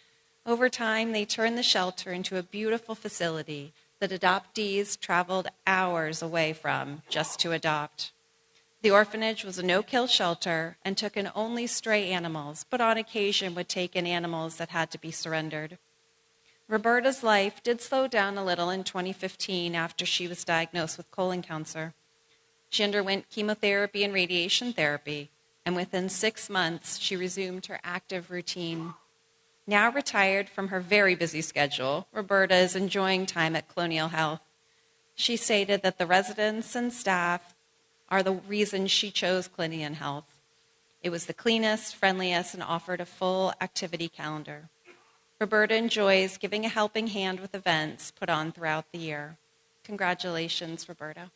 Over time, they turned the shelter into a beautiful facility that adoptees traveled hours away from just to adopt. The orphanage was a no-kill shelter and took in only stray animals, but on occasion would take in animals that had to be surrendered. Roberta's life did slow down a little in 2015 after she was diagnosed with colon cancer. She underwent chemotherapy and radiation therapy, and within 6 months, she resumed her active routine. Now retired from her very busy schedule, Roberta is enjoying time at Colonial Health. She stated that the residents and staff are the reason she chose Colonial Health. It was the cleanest, friendliest, and offered a full activity calendar. Roberta enjoys giving a helping hand with events put on throughout the year. Congratulations, Roberta.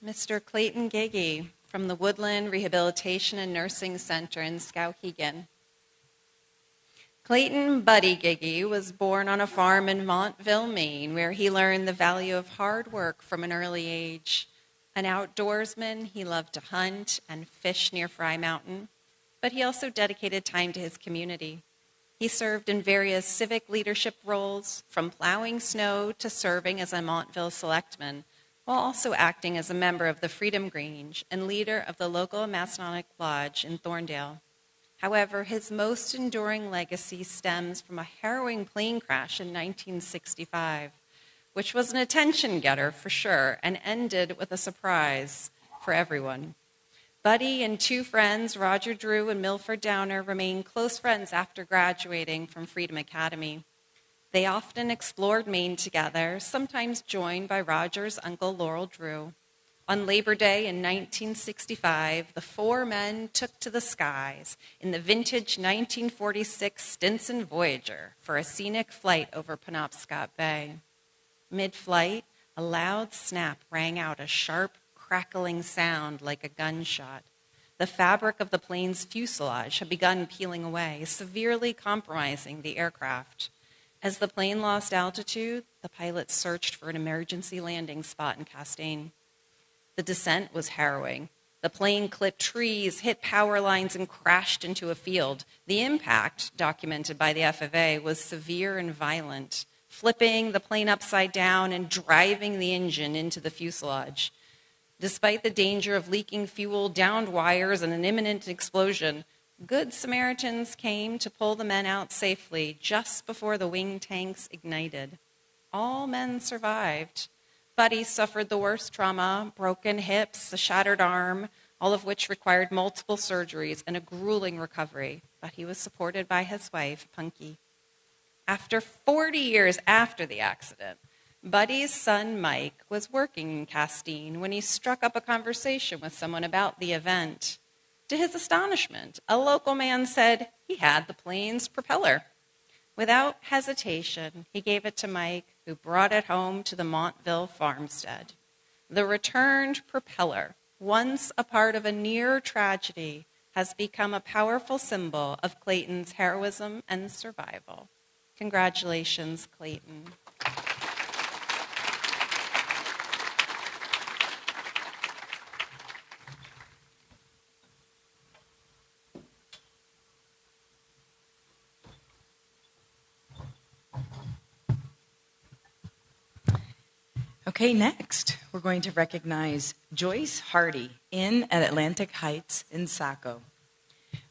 Mr. Clayton Giggy from the Woodland Rehabilitation and Nursing Center in Skowhegan. Clayton Buddy Giggy was born on a farm in Montville, Maine, where he learned the value of hard work from an early age. An outdoorsman, he loved to hunt and fish near Fry Mountain, but he also dedicated time to his community. He served in various civic leadership roles, from plowing snow to serving as a Montville selectman, while also acting as a member of the Freedom Grange and leader of the local Masonic Lodge in Thorndale. However, his most enduring legacy stems from a harrowing plane crash in 1965, which was an attention-getter for sure and ended with a surprise for everyone. Buddy and 2 friends, Roger Drew and Milford Downer, remained close friends after graduating from Freedom Academy. They often explored Maine together, sometimes joined by Roger's uncle Laurel Drew. On Labor Day in 1965, the four men took to the skies in the vintage 1946 Stinson Voyager for a scenic flight over Penobscot Bay. Mid-flight, a loud snap rang out, a sharp, crackling sound like a gunshot. The fabric of the plane's fuselage had begun peeling away, severely compromising the aircraft. As the plane lost altitude, the pilots searched for an emergency landing spot in Castaigne. The descent was harrowing. The plane clipped trees, hit power lines, and crashed into a field. The impact, documented by the FAA, was severe and violent, flipping the plane upside down and driving the engine into the fuselage. Despite the danger of leaking fuel, downed wires, and an imminent explosion, good Samaritans came to pull the men out safely just before the wing tanks ignited. All men survived. Buddy suffered the worst trauma, broken hips, a shattered arm, all of which required multiple surgeries and a grueling recovery, but he was supported by his wife, Punky. After 40 years after the accident, Buddy's son, Mike, was working in Castaigne when he struck up a conversation with someone about the event. To his astonishment, a local man said he had the plane's propeller. Without hesitation, he gave it to Mike, who brought it home to the Montville farmstead. The returned propeller, once a part of a near tragedy, has become a powerful symbol of Clayton's heroism and survival. Congratulations, Clayton. Okay, next, we're going to recognize Joyce Hardy at Atlantic Heights in Saco.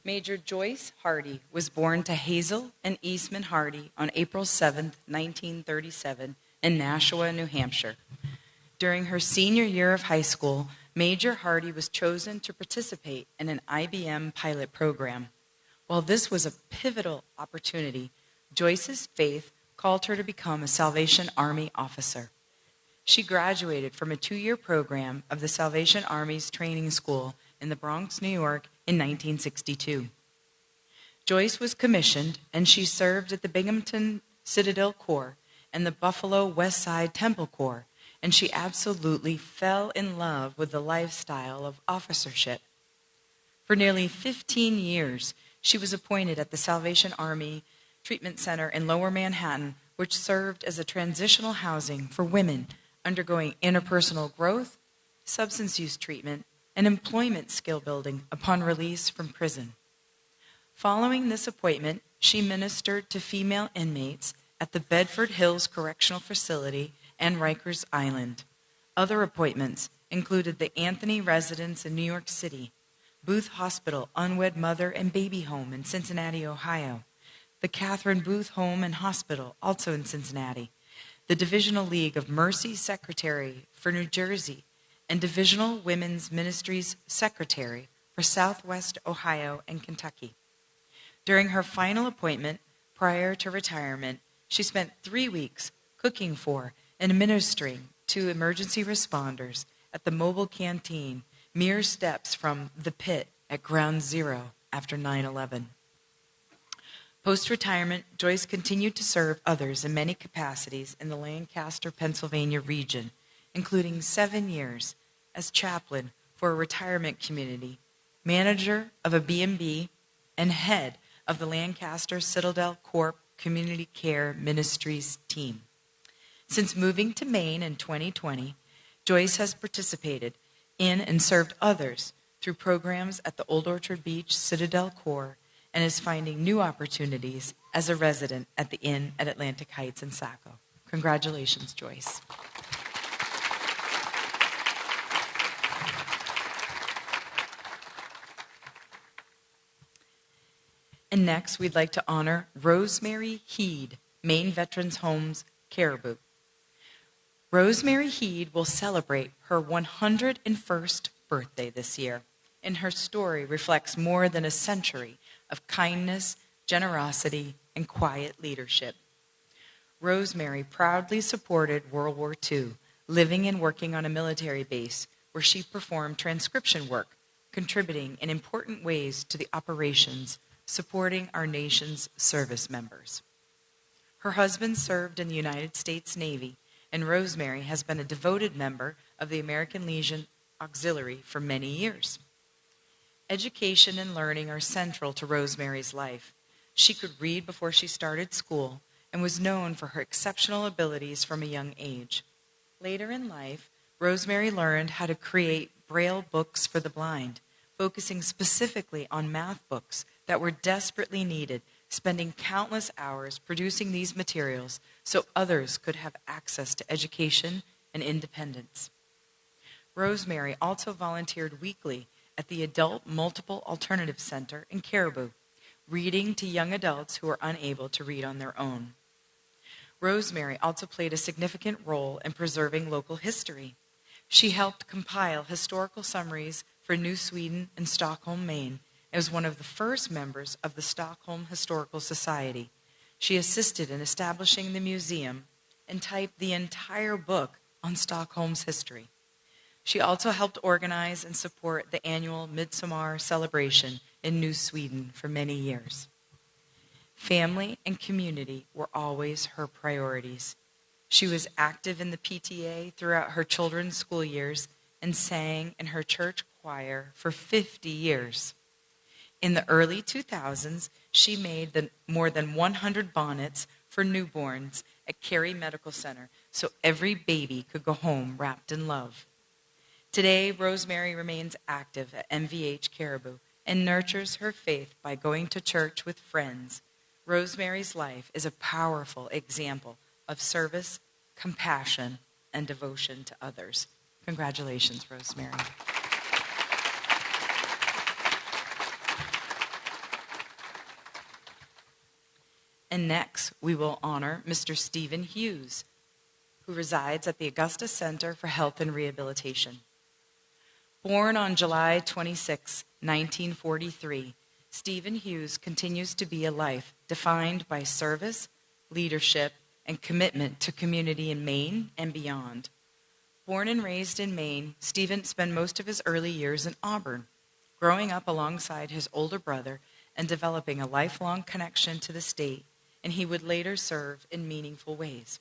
Major Joyce Hardy was born to Hazel and Eastman Hardy on April 7, 1937, in Nashua, New Hampshire. During her senior year of high school, Major Hardy was chosen to participate in an IBM pilot program. While this was a pivotal opportunity, Joyce's faith called her to become a Salvation Army officer. She graduated from a 2-year program of the Salvation Army's training school in the Bronx, New York in 1962. Joyce was commissioned, and she served at the Binghamton Citadel Corps and the Buffalo West Side Temple Corps, and she absolutely fell in love with the lifestyle of officership. For nearly 15 years, she was appointed at the Salvation Army Treatment Center in Lower Manhattan, which served as a transitional housing for women undergoing interpersonal growth, substance use treatment, and employment skill building upon release from prison. Following this appointment, she ministered to female inmates at the Bedford Hills Correctional Facility and Rikers Island. Other appointments included the Anthony Residence in New York City, Booth Hospital Unwed Mother and Baby Home in Cincinnati, Ohio, the Catherine Booth Home and Hospital, also in Cincinnati, the Divisional League of Mercy Secretary for New Jersey, and Divisional Women's Ministries Secretary for Southwest Ohio and Kentucky. During her final appointment, prior to retirement, she spent 3 weeks cooking for and administering to emergency responders at the mobile canteen, mere steps from the pit at Ground Zero after 9/11. Post-retirement, Joyce continued to serve others in many capacities in the Lancaster, Pennsylvania region, including 7 years as chaplain for a retirement community, manager of a B&B, and head of the Lancaster Citadel Corp Community Care Ministries team. Since moving to Maine in 2020, Joyce has participated in and served others through programs at the Old Orchard Beach Citadel Corps and is finding new opportunities as a resident at the Inn at Atlantic Heights in Saco. Congratulations, Joyce. And next, we'd like to honor Rosemary Heed, Maine Veterans Homes Caribou. Rosemary Heed will celebrate her 101st birthday this year, and her story reflects more than a century of kindness, generosity, and quiet leadership. Rosemary proudly supported World War II, living and working on a military base where she performed transcription work, contributing in important ways to the operations supporting our nation's service members. Her husband served in the United States Navy, and Rosemary has been a devoted member of the American Legion Auxiliary for many years. Education and learning are central to Rosemary's life. She could read before she started school and was known for her exceptional abilities from a young age. Later in life, Rosemary learned how to create Braille books for the blind, focusing specifically on math books that were desperately needed, spending countless hours producing these materials so others could have access to education and independence. Rosemary also volunteered weekly at the Adult Multiple Alternative Center in Caribou, reading to young adults who are unable to read on their own. Rosemary also played a significant role in preserving local history. She helped compile historical summaries for New Sweden and Stockholm, Maine, and was one of the first members of the Stockholm Historical Society. She assisted in establishing the museum and typed the entire book on Stockholm's history. She also helped organize and support the annual Midsummer celebration in New Sweden for many years. Family and community were always her priorities. She was active in the PTA throughout her children's school years and sang in her church choir for 50 years. In the early 2000s, she made more than 100 bonnets for newborns at Cary Medical Center so every baby could go home wrapped in love. Today, Rosemary remains active at MVH Caribou and nurtures her faith by going to church with friends. Rosemary's life is a powerful example of service, compassion, and devotion to others. Congratulations, Rosemary. And next, we will honor Mr. Stephen Hughes, who resides at the Augusta Center for Health and Rehabilitation. Born on July 26, 1943, Stephen Hughes continues to be a life defined by service, leadership, and commitment to community in Maine and beyond. Born and raised in Maine, Stephen spent most of his early years in Auburn, growing up alongside his older brother and developing a lifelong connection to the state, and he would later serve in meaningful ways.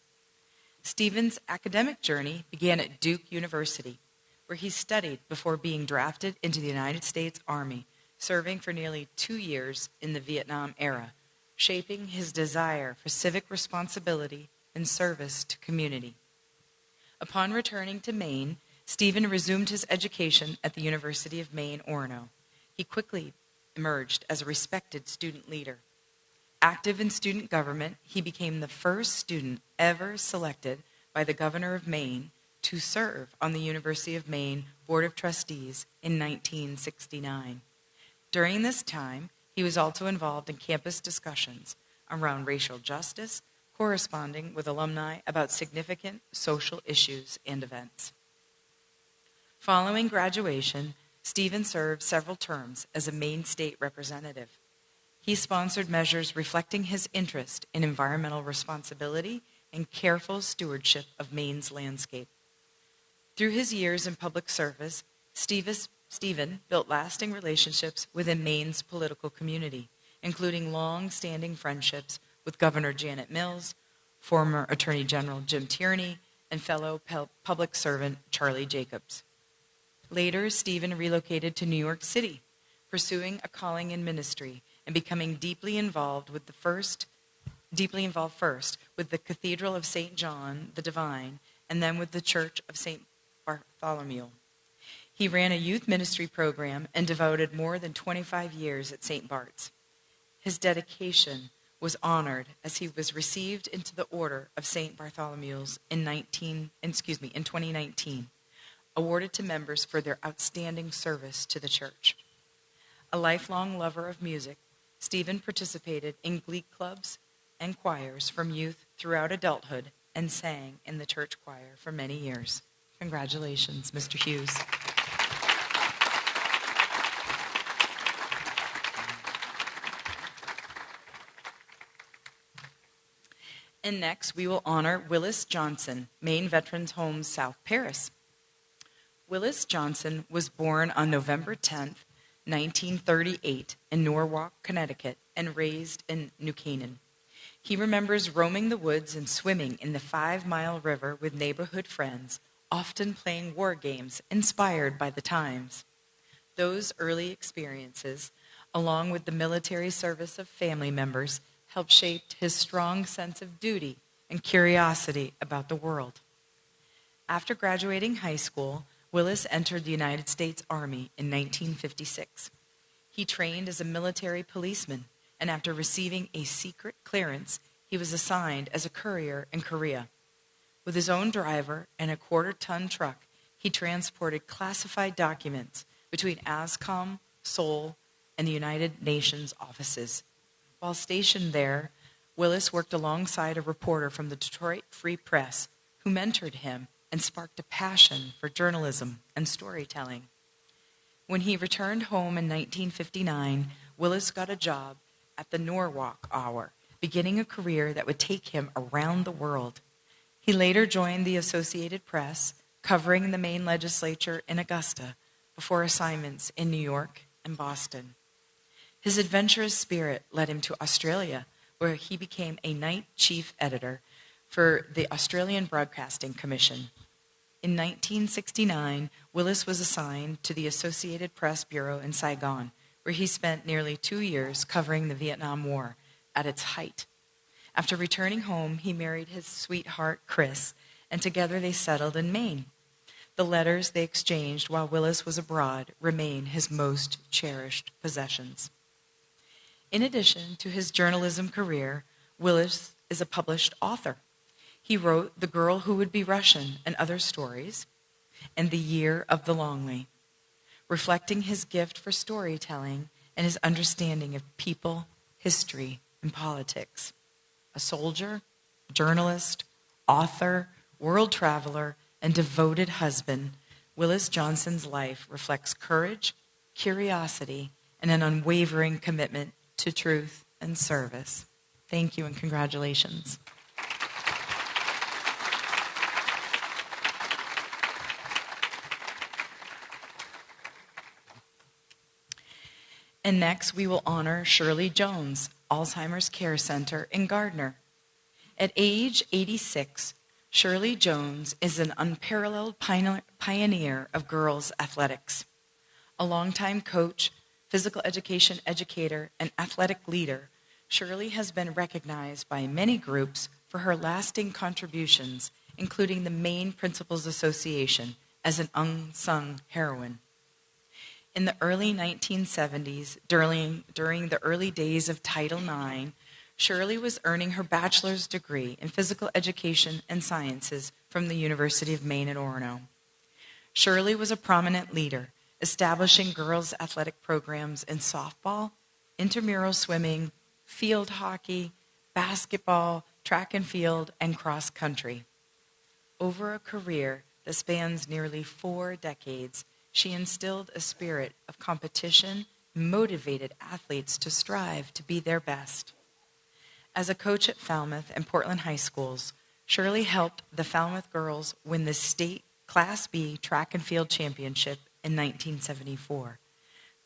Stephen's academic journey began at Duke University, where he studied before being drafted into the United States Army, serving for nearly 2 years in the Vietnam era, shaping his desire for civic responsibility and service to community. Upon returning to Maine, Stephen resumed his education at the University of Maine, Orono. He quickly emerged as a respected student leader. Active in student government, he became the first student ever selected by the governor of Maine to serve on the University of Maine Board of Trustees in 1969. During this time, he was also involved in campus discussions around racial justice, corresponding with alumni about significant social issues and events. Following graduation, Stephen served several terms as a Maine State Representative. He sponsored measures reflecting his interest in environmental responsibility and careful stewardship of Maine's landscape. Through his years in public service, Stephen built lasting relationships within Maine's political community, including long-standing friendships with Governor Janet Mills, former Attorney General Jim Tierney, and fellow public servant Charlie Jacobs. Later, Stephen relocated to New York City, pursuing a calling in ministry and becoming deeply involved first with the Cathedral of St. John the Divine, and then with the Church of St. Bartholomew. He ran a youth ministry program and devoted more than 25 years at St. Bart's. His dedication was honored as he was received into the Order of St. Bartholomew's in 2019, awarded to members for their outstanding service to the church. A lifelong lover of music, Stephen participated in glee clubs and choirs from youth throughout adulthood and sang in the church choir for many years. Congratulations, Mr. Hughes. And next, we will honor Willis Johnson, Maine Veterans Homes, South Paris. Willis Johnson was born on November 10th, 1938, in Norwalk, Connecticut, and raised in New Canaan. He remembers roaming the woods and swimming in the 5-mile river with neighborhood friends, often playing war games inspired by the times. Those early experiences, along with the military service of family members, helped shape his strong sense of duty and curiosity about the world. After graduating high school, Willis entered the United States Army in 1956. He trained as a military policeman, and after receiving a secret clearance, he was assigned as a courier in Korea. With his own driver and a quarter-ton truck, he transported classified documents between ASCOM, Seoul, and the United Nations offices. While stationed there, Willis worked alongside a reporter from the Detroit Free Press who mentored him and sparked a passion for journalism and storytelling. When he returned home in 1959, Willis got a job at the Norwalk Hour, beginning a career that would take him around the world. He later joined the Associated Press, covering the Maine legislature in Augusta, before assignments in New York and Boston. His adventurous spirit led him to Australia, where he became a night chief editor for the Australian Broadcasting Commission. In 1969, Willis was assigned to the Associated Press Bureau in Saigon, where he spent nearly 2 years covering the Vietnam War at its height. After returning home, he married his sweetheart, Chris, and together they settled in Maine. The letters they exchanged while Willis was abroad remain his most cherished possessions. In addition to his journalism career, Willis is a published author. He wrote The Girl Who Would Be Russian and Other Stories, and The Year of the Longley, reflecting his gift for storytelling and his understanding of people, history, and politics. A soldier, journalist, author, world traveler, and devoted husband, Willis Johnson's life reflects courage, curiosity, and an unwavering commitment to truth and service. Thank you and congratulations. And next, we will honor Shirley Jones, Alzheimer's Care Center in Gardner. At age 86, Shirley Jones is an unparalleled pioneer of girls' athletics. A longtime coach, physical education educator, and athletic leader, Shirley has been recognized by many groups for her lasting contributions, including the Maine Principals Association, as an unsung heroine. In the early 1970s, during the early days of Title IX, Shirley was earning her bachelor's degree in physical education and sciences from the University of Maine at Orono. Shirley was a prominent leader, establishing girls' athletic programs in softball, intramural swimming, field hockey, basketball, track and field, and cross country. Over a career that spans nearly 4 decades, she instilled a spirit of competition and motivated athletes to strive to be their best. As a coach at Falmouth and Portland high schools, Shirley helped the Falmouth girls win the state Class B track and field championship in 1974.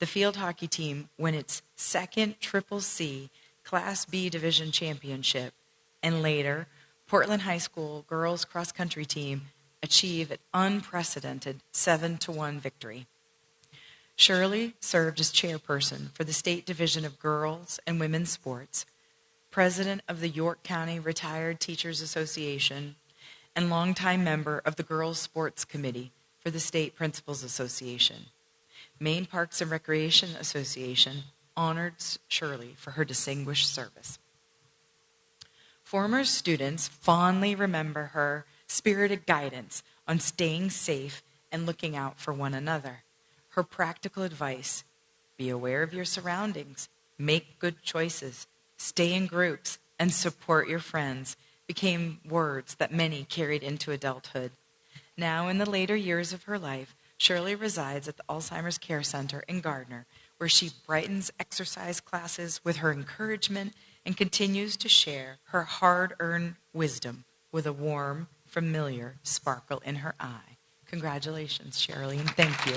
The field hockey team won its second Triple C Class B division championship, and later, Portland High School girls cross country team achieved an unprecedented 7-1 victory. Shirley served as chairperson for the State Division of Girls and Women's Sports, president of the York County Retired Teachers Association, and longtime member of the Girls Sports Committee for the State Principals Association. Maine Parks and Recreation Association honored Shirley for her distinguished service. Former students fondly remember her spirited guidance on staying safe and looking out for one another. Her practical advice: be aware of your surroundings, make good choices, stay in groups, and support your friends, became words that many carried into adulthood. Now, in the later years of her life, Shirley resides at the Alzheimer's Care Center in Gardner, where she brightens exercise classes with her encouragement and continues to share her hard-earned wisdom with a warm, familiar sparkle in her eye. Congratulations, Sherilyn. Thank you.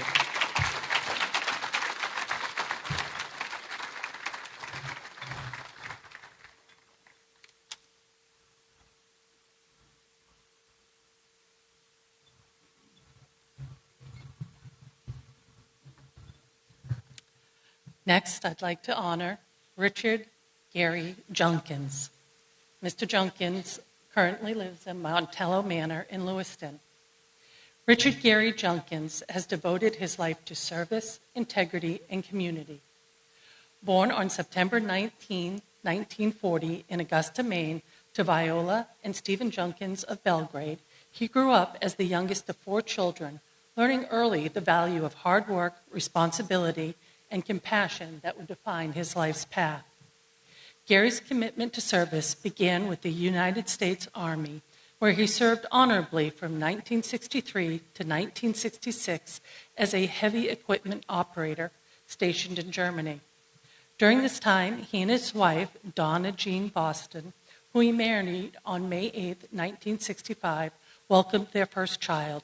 Next, I'd like to honor Richard Gary Junkins. Mr. Junkins currently lives in Montello Manor in Lewiston. Richard Gary Junkins has devoted his life to service, integrity, and community. Born on September 19, 1940 in Augusta, Maine, to Viola and Stephen Junkins of Belgrade, he grew up as the youngest of 4 children, learning early the value of hard work, responsibility, and compassion that would define his life's path. Gary's commitment to service began with the United States Army, where he served honorably from 1963 to 1966 as a heavy equipment operator stationed in Germany. During this time, he and his wife, Donna Jean Boston, who he married on May 8, 1965, welcomed their first child.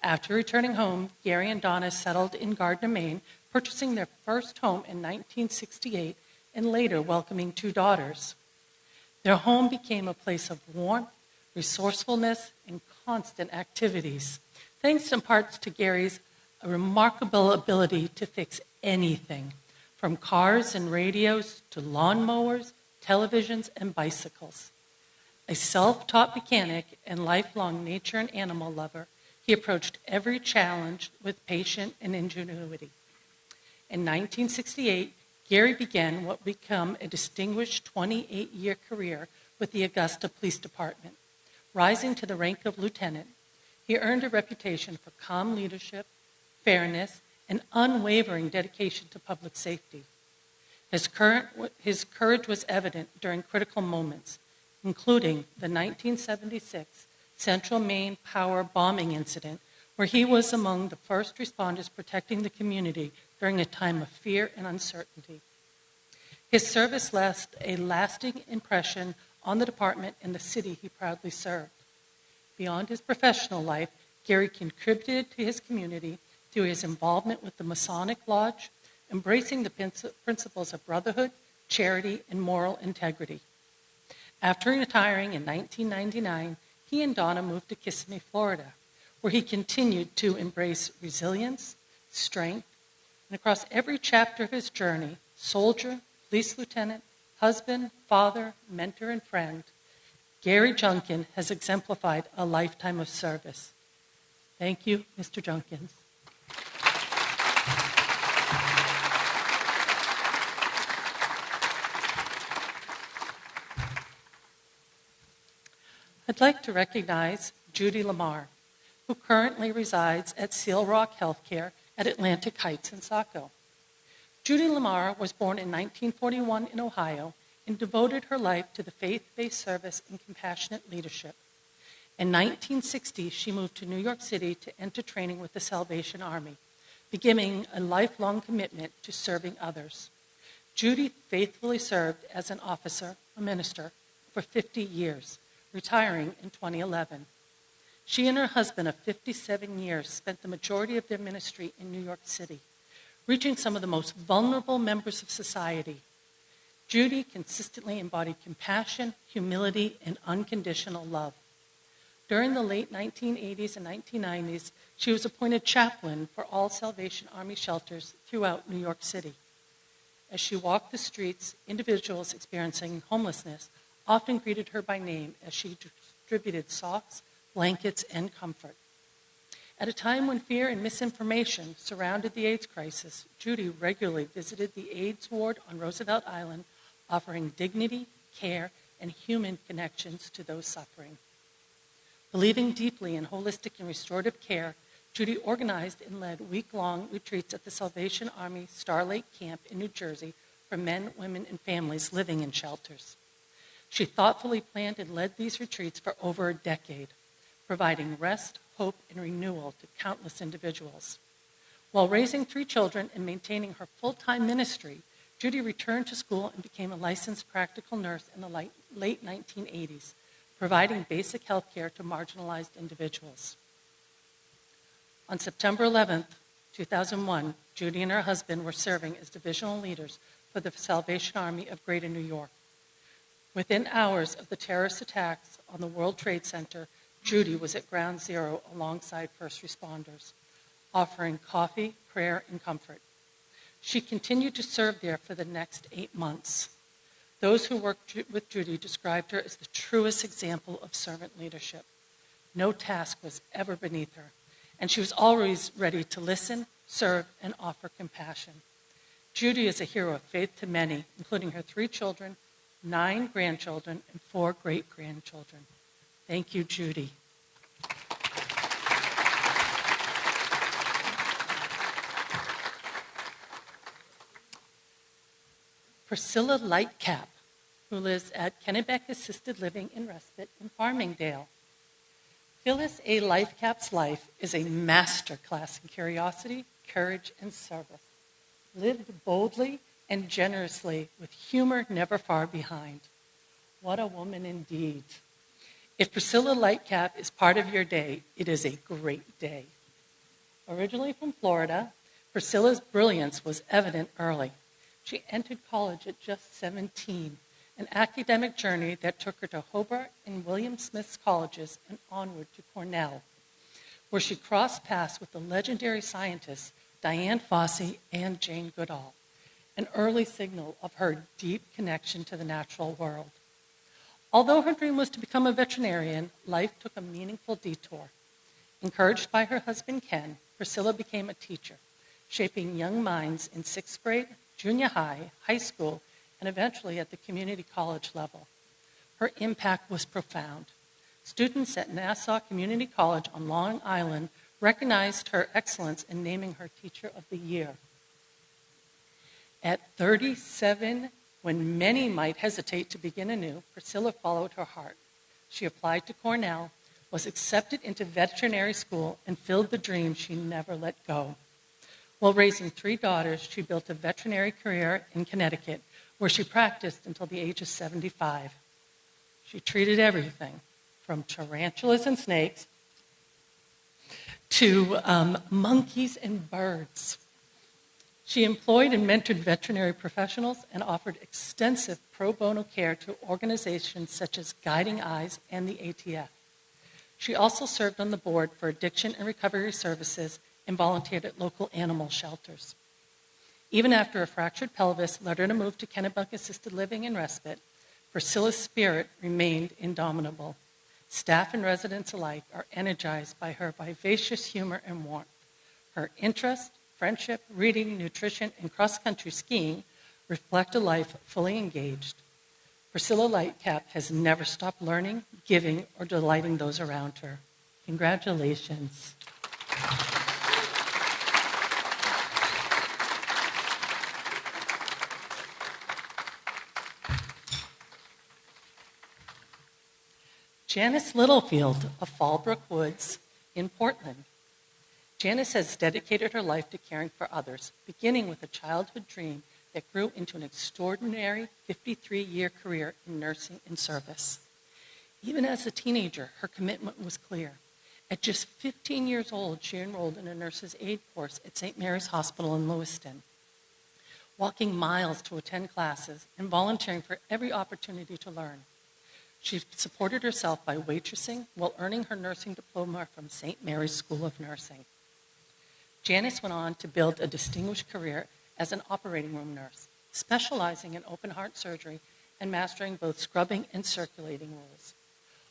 After returning home, Gary and Donna settled in Gardner, Maine, purchasing their first home in 1968 and later welcoming 2 daughters. Their home became a place of warmth, resourcefulness, and constant activities, thanks in part to Gary's remarkable ability to fix anything, from cars and radios to lawnmowers, televisions, and bicycles. A self-taught mechanic and lifelong nature and animal lover, he approached every challenge with patience and ingenuity. In 1968, Gary began what would become a distinguished 28-year career with the Augusta Police Department. Rising to the rank of lieutenant, he earned a reputation for calm leadership, fairness, and unwavering dedication to public safety. His courage was evident during critical moments, including the 1976 Central Maine Power bombing incident, where he was among the first responders protecting the community during a time of fear and uncertainty. His service left a lasting impression on the department and the city he proudly served. Beyond his professional life, Gary contributed to his community through his involvement with the Masonic Lodge, embracing the principles of brotherhood, charity, and moral integrity. After retiring in 1999, he and Donna moved to Kissimmee, Florida, where he continued to embrace resilience, strength, and across every chapter of his journey, soldier, police lieutenant, husband, father, mentor, and friend, Gary Junkin has exemplified a lifetime of service. Thank you, Mr. Junkins. I'd like to recognize Judy Lamar, who currently resides at Seal Rock Healthcare at Atlantic Heights in Saco. Judy Lamar was born in 1941 in Ohio and devoted her life to the faith-based service and compassionate leadership. In 1960, she moved to New York City to enter training with the Salvation Army, beginning a lifelong commitment to serving others. Judy faithfully served as an officer, a minister, for 50 years, retiring in 2011. She and her husband of 57 years spent the majority of their ministry in New York City, reaching some of the most vulnerable members of society. Judy consistently embodied compassion, humility, and unconditional love. During the late 1980s and 1990s, she was appointed chaplain for all Salvation Army shelters throughout New York City. As she walked the streets, individuals experiencing homelessness often greeted her by name as she distributed socks, blankets, and comfort. At a time when fear and misinformation surrounded the AIDS crisis, Judy regularly visited the AIDS ward on Roosevelt Island, offering dignity, care, and human connections to those suffering. Believing deeply in holistic and restorative care, Judy organized and led week-long retreats at the Salvation Army Star Lake Camp in New Jersey for men, women, and families living in shelters. She thoughtfully planned and led these retreats for over a decade, providing rest, hope, and renewal to countless individuals. While raising 3 children and maintaining her full-time ministry, Judy returned to school and became a licensed practical nurse in the late 1980s, providing basic health care to marginalized individuals. On September 11th, 2001, Judy and her husband were serving as divisional leaders for the Salvation Army of Greater New York. Within hours of the terrorist attacks on the World Trade Center, Judy was at Ground Zero alongside first responders, offering coffee, prayer, and comfort. She continued to serve there for the next 8 months. Those who worked with Judy described her as the truest example of servant leadership. No task was ever beneath her, and she was always ready to listen, serve, and offer compassion. Judy is a hero of faith to many, including her 3 children, 9 grandchildren, and 4 great-grandchildren. Thank you, Judy. Priscilla Lightcap, who lives at Kennebec Assisted Living and Respite in Farmingdale. Phyllis A. Lightcap's life is a masterclass in curiosity, courage, and service. Lived boldly and generously, with humor never far behind. What a woman indeed. If Priscilla Lightcap is part of your day, it is a great day. Originally from Florida, Priscilla's brilliance was evident early. She entered college at just 17, an academic journey that took her to Hobart and William Smith's colleges and onward to Cornell, where she crossed paths with the legendary scientists Diane Fossey and Jane Goodall, an early signal of her deep connection to the natural world. Although her dream was to become a veterinarian, life took a meaningful detour. Encouraged by her husband Ken, Priscilla became a teacher, shaping young minds in 6th grade, junior high, high school, and eventually at the community college level. Her impact was profound. Students at Nassau Community College on Long Island recognized her excellence in naming her Teacher of the Year. At 37, when many might hesitate to begin anew, Priscilla followed her heart. She applied to Cornell, was accepted into veterinary school, and filled the dream she never let go. While raising 3 daughters, she built a veterinary career in Connecticut, where she practiced until the age of 75. She treated everything from tarantulas and snakes to monkeys and birds. She employed and mentored veterinary professionals and offered extensive pro bono care to organizations such as Guiding Eyes and the ATF. She also served on the board for addiction and recovery services and volunteered at local animal shelters. Even after a fractured pelvis led her to move to Kennebec Assisted Living and Respite, Priscilla's spirit remained indomitable. Staff and residents alike are energized by her vivacious humor and warmth. Her interest, friendship, reading, nutrition, and cross-country skiing reflect a life fully engaged. Priscilla Lightcap has never stopped learning, giving, or delighting those around her. Congratulations. Janice Littlefield of Fallbrook Woods in Portland. Janice has dedicated her life to caring for others, beginning with a childhood dream that grew into an extraordinary 53-year career in nursing and service. Even as a teenager, her commitment was clear. At just 15 years old, she enrolled in a nurse's aid course at St. Mary's Hospital in Lewiston, walking miles to attend classes and volunteering for every opportunity to learn. She supported herself by waitressing while earning her nursing diploma from St. Mary's School of Nursing. Janice went on to build a distinguished career as an operating room nurse, specializing in open heart surgery and mastering both scrubbing and circulating rules.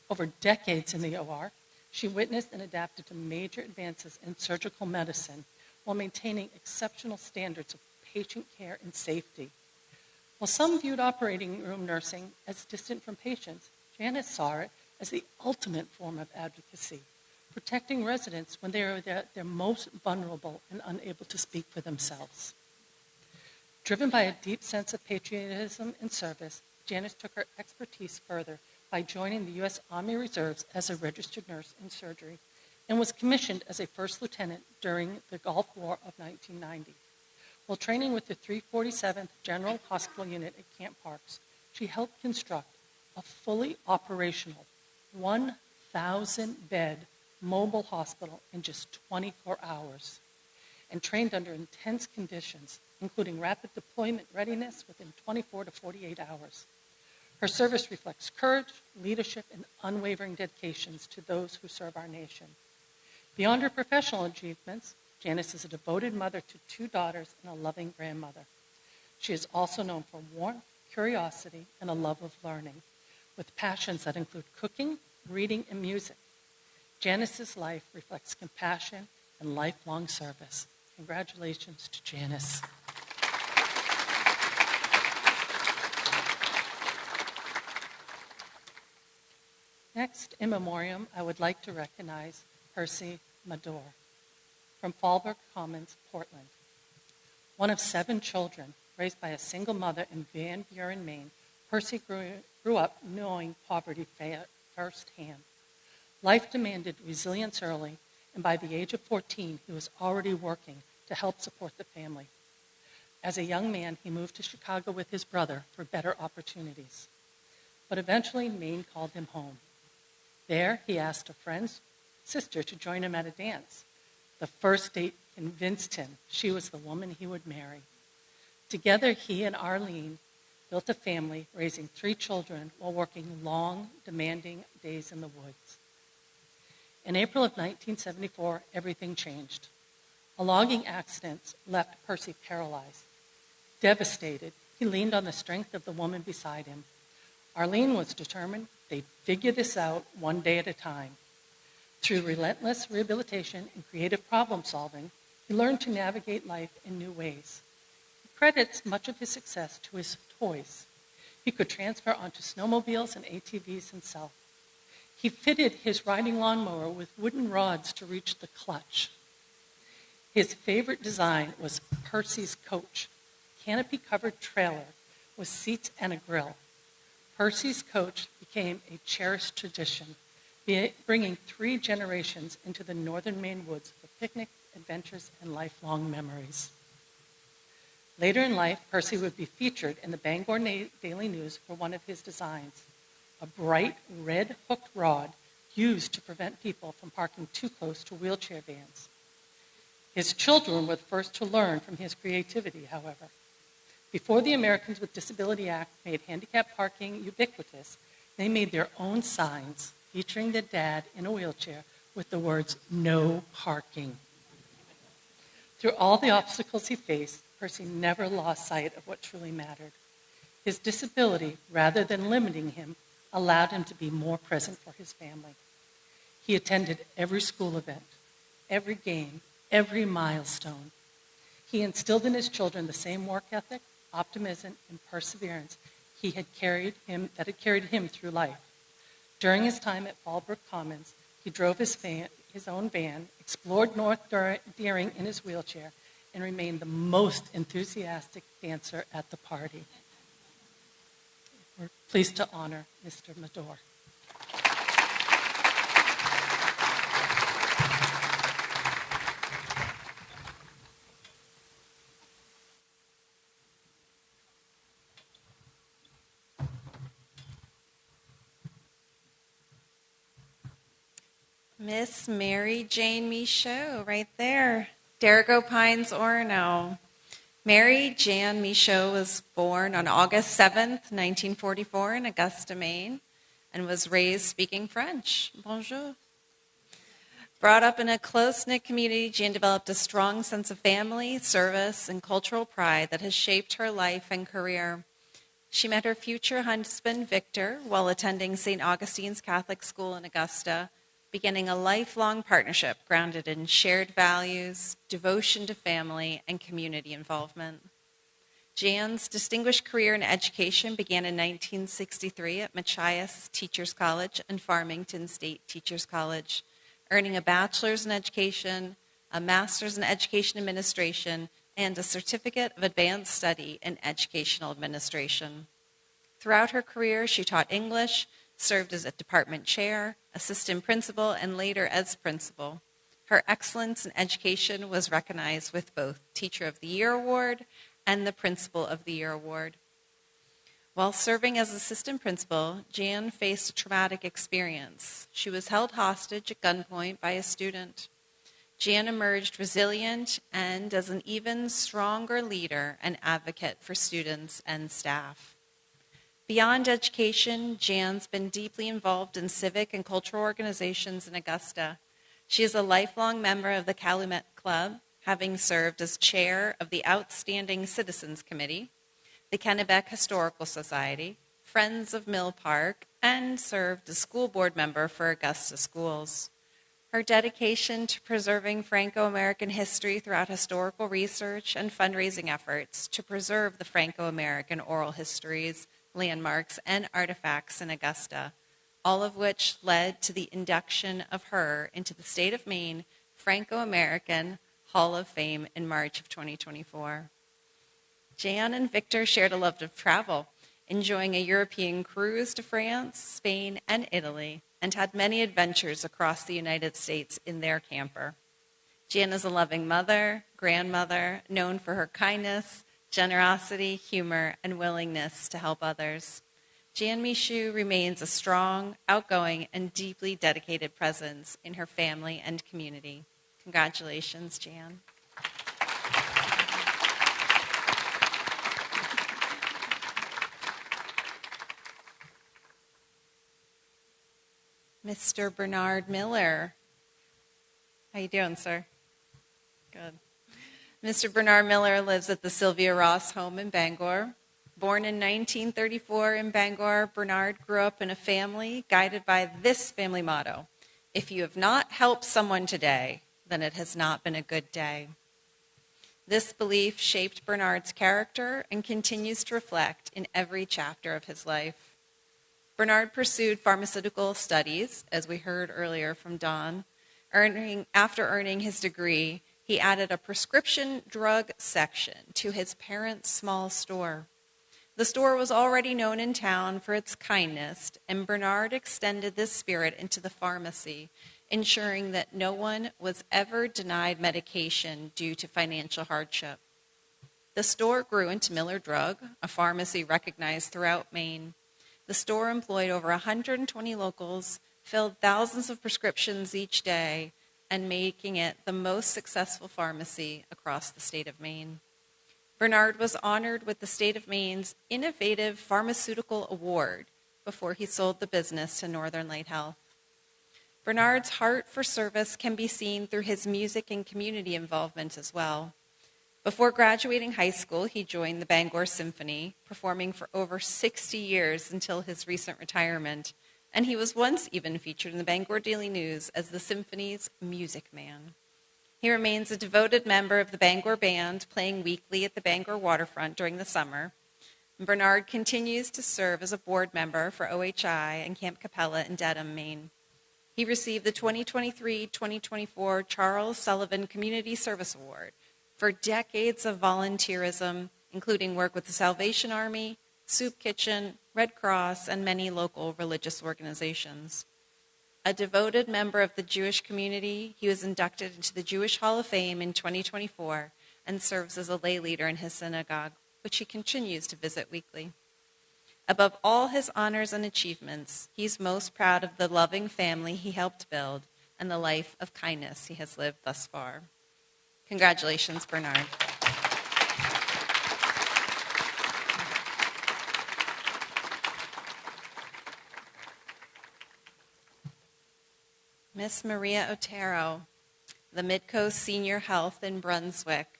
Over decades in the OR, she witnessed and adapted to major advances in surgical medicine while maintaining exceptional standards of patient care and safety. While some viewed operating room nursing as distant from patients, Janice saw it as the ultimate form of advocacy, protecting residents when they are at their most vulnerable and unable to speak for themselves. Driven by a deep sense of patriotism and service, Janice took her expertise further by joining the U.S. Army Reserves as a registered nurse in surgery and was commissioned as a first lieutenant during the Gulf War of 1990. While training with the 347th General Hospital Unit at Camp Parks, she helped construct a fully operational 1,000-bed mobile hospital in just 24 hours and trained under intense conditions, including rapid deployment readiness within 24 to 48 hours. Her service reflects courage, leadership, and unwavering dedications to those who serve our nation. Beyond her professional achievements, Janice is a devoted mother to 2 daughters and a loving grandmother. She is also known for warmth, curiosity, and a love of learning, with passions that include cooking, reading, and music. Janice's life reflects compassion and lifelong service. Congratulations to Janice. Next, in memoriam, I would like to recognize Percy Madore from Fallbrook Commons, Portland. One of 7 children raised by a single mother in Van Buren, Maine, Percy grew up knowing poverty firsthand. Life demanded resilience early, and by the age of 14, he was already working to help support the family. As a young man, he moved to Chicago with his brother for better opportunities. But eventually, Maine called him home. There, he asked a friend's sister to join him at a dance. The first date convinced him she was the woman he would marry. Together, he and Arlene built a family, raising 3 children while working long, demanding days in the woods. In April of 1974, everything changed. A logging accident left Percy paralyzed. Devastated, he leaned on the strength of the woman beside him. Arlene was determined they'd figure this out one day at a time. Through relentless rehabilitation and creative problem solving, he learned to navigate life in new ways. He credits much of his success to his toys. He could transfer onto snowmobiles and ATVs himself. He fitted his riding lawnmower with wooden rods to reach the clutch. His favorite design was Percy's coach, a canopy-covered trailer with seats and a grill. Percy's coach became a cherished tradition, bringing 3 generations into the northern Maine woods for picnics, adventures, and lifelong memories. Later in life, Percy would be featured in the Bangor Daily News for one of his designs, a bright red hooked rod used to prevent people from parking too close to wheelchair vans. His children were the first to learn from his creativity, however. Before the Americans with Disability Act made handicap parking ubiquitous, they made their own signs featuring their dad in a wheelchair with the words, "No parking." Through all the obstacles he faced, Percy never lost sight of what truly mattered. His disability, rather than limiting him, allowed him to be more present for his family. He attended every school event, every game, every milestone. He instilled in his children the same work ethic, optimism, and perseverance that had carried him through life. During his time at Fallbrook Commons, he drove his own van, explored North Deering in his wheelchair, and remained the most enthusiastic dancer at the party. We're pleased to honor Mr. Madore. Miss Mary Jane Michaud, right there. Derigo Pines, Orono. Mary Jan Michaud was born on August 7th, 1944 in Augusta, Maine, and was raised speaking French. Bonjour. Brought up in a close-knit community, Jan developed a strong sense of family, service, and cultural pride that has shaped her life and career. She met her future husband, Victor, while attending St. Augustine's Catholic School in Augusta, beginning a lifelong partnership grounded in shared values, devotion to family, and community involvement. Jan's distinguished career in education began in 1963 at Machias Teachers College and Farmington State Teachers College, earning a bachelor's in education, a master's in education administration, and a certificate of advanced study in educational administration. Throughout her career, she taught English, served as a department chair, assistant principal, and later as principal. Her excellence in education was recognized with both Teacher of the Year Award and the Principal of the Year Award. While serving as assistant principal, Jan faced a traumatic experience. She was held hostage at gunpoint by a student. Jan emerged resilient and as an even stronger leader and advocate for students and staff. Beyond education, Jan's been deeply involved in civic and cultural organizations in Augusta. She is a lifelong member of the Calumet Club, having served as chair of the Outstanding Citizens Committee, the Kennebec Historical Society, Friends of Mill Park, and served as school board member for Augusta Schools. Her dedication to preserving Franco-American history throughout historical research and fundraising efforts to preserve the Franco-American oral histories, landmarks, and artifacts in Augusta, all of which led to the induction of her into the state of Maine Franco-American Hall of Fame in March of 2024. Jan and Victor shared a love of travel, enjoying a European cruise to France, Spain, and Italy, and had many adventures across the United States in their camper. Jan is a loving mother, grandmother, known for her kindness, generosity, humor, and willingness to help others. Jan Michaud remains a strong, outgoing, and deeply dedicated presence in her family and community. Congratulations, Jan. Mr. Bernard Miller. How you doing, sir? Good. Mr. Bernard Miller lives at the Sylvia Ross home in Bangor. Born in 1934 in Bangor, Bernard grew up in a family guided by this family motto: if you have not helped someone today, then it has not been a good day. This belief shaped Bernard's character and continues to reflect in every chapter of his life. Bernard pursued pharmaceutical studies, as we heard earlier from Don. After earning his degree, he added a prescription drug section to his parents' small store. The store was already known in town for its kindness, and Bernard extended this spirit into the pharmacy, ensuring that no one was ever denied medication due to financial hardship. The store grew into Miller Drug, a pharmacy recognized throughout Maine. The store employed over 120 locals, filled thousands of prescriptions each day, and making it the most successful pharmacy across the state of Maine. Bernard was honored with the state of Maine's Innovative Pharmaceutical Award before he sold the business to Northern Light Health. Bernard's heart for service can be seen through his music and community involvement as well. Before graduating high school, he joined the Bangor Symphony, performing for over 60 years until his recent retirement, and he was once even featured in the Bangor Daily News as the Symphony's music man. He remains a devoted member of the Bangor Band, playing weekly at the Bangor waterfront during the summer. Bernard continues to serve as a board member for OHI and Camp Capella in Dedham, Maine. He received the 2023-2024 Charles Sullivan Community Service Award for decades of volunteerism, including work with the Salvation Army, Soup Kitchen, Red Cross, and many local religious organizations. A devoted member of the Jewish community, he was inducted into the Jewish Hall of Fame in 2024 and serves as a lay leader in his synagogue, which he continues to visit weekly. Above all his honors and achievements, he's most proud of the loving family he helped build and the life of kindness he has lived thus far. Congratulations, Bernard. Miss Maria Otero, the Midcoast Senior Health in Brunswick.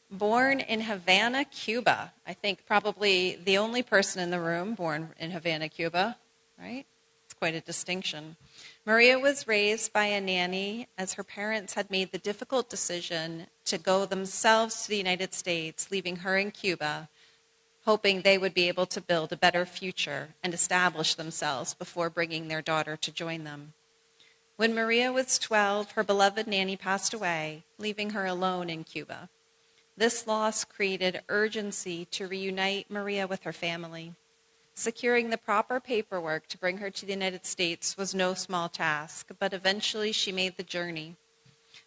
Born in Havana, Cuba. I think probably the only person in the room born in Havana, Cuba, right? It's quite a distinction. Maria was raised by a nanny as her parents had made the difficult decision to go themselves to the United States, leaving her in Cuba, hoping they would be able to build a better future and establish themselves before bringing their daughter to join them. When Maria was 12, her beloved nanny passed away, leaving her alone in Cuba. This loss created urgency to reunite Maria with her family. Securing the proper paperwork to bring her to the United States was no small task, but eventually she made the journey.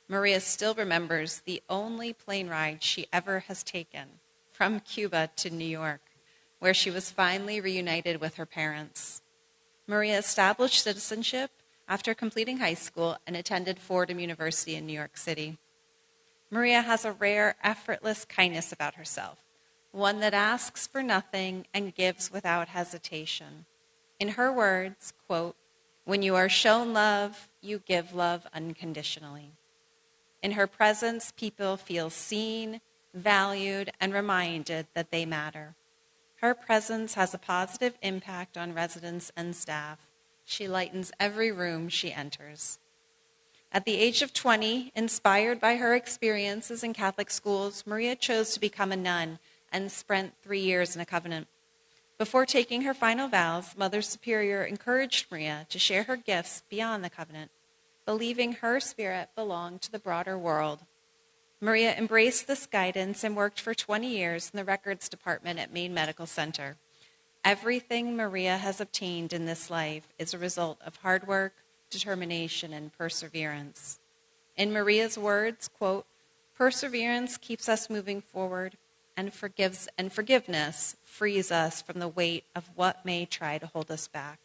Maria still remembers the only plane ride she ever has taken from Cuba to New York. where she was finally reunited with her parents. Maria established citizenship after completing high school and attended Fordham University in New York City. Maria has a rare, effortless kindness about herself, one that asks for nothing and gives without hesitation. In her words, quote, "When you are shown love, you give love unconditionally." In her presence, people feel seen, valued, and reminded that they matter. Her presence has a positive impact on residents and staff. She lightens every room she enters. At the age of 20, inspired by her experiences in Catholic schools, Maria chose to become a nun and spent 3 years in a convent. Before taking her final vows, Mother Superior encouraged Maria to share her gifts beyond the convent, believing her spirit belonged to the broader world. Maria embraced this guidance and worked for 20 years in the records department at Maine Medical Center. Everything Maria has obtained in this life is a result of hard work, determination, and perseverance. In Maria's words, quote, "Perseverance keeps us moving forward, and forgiveness frees us from the weight of what may try to hold us back."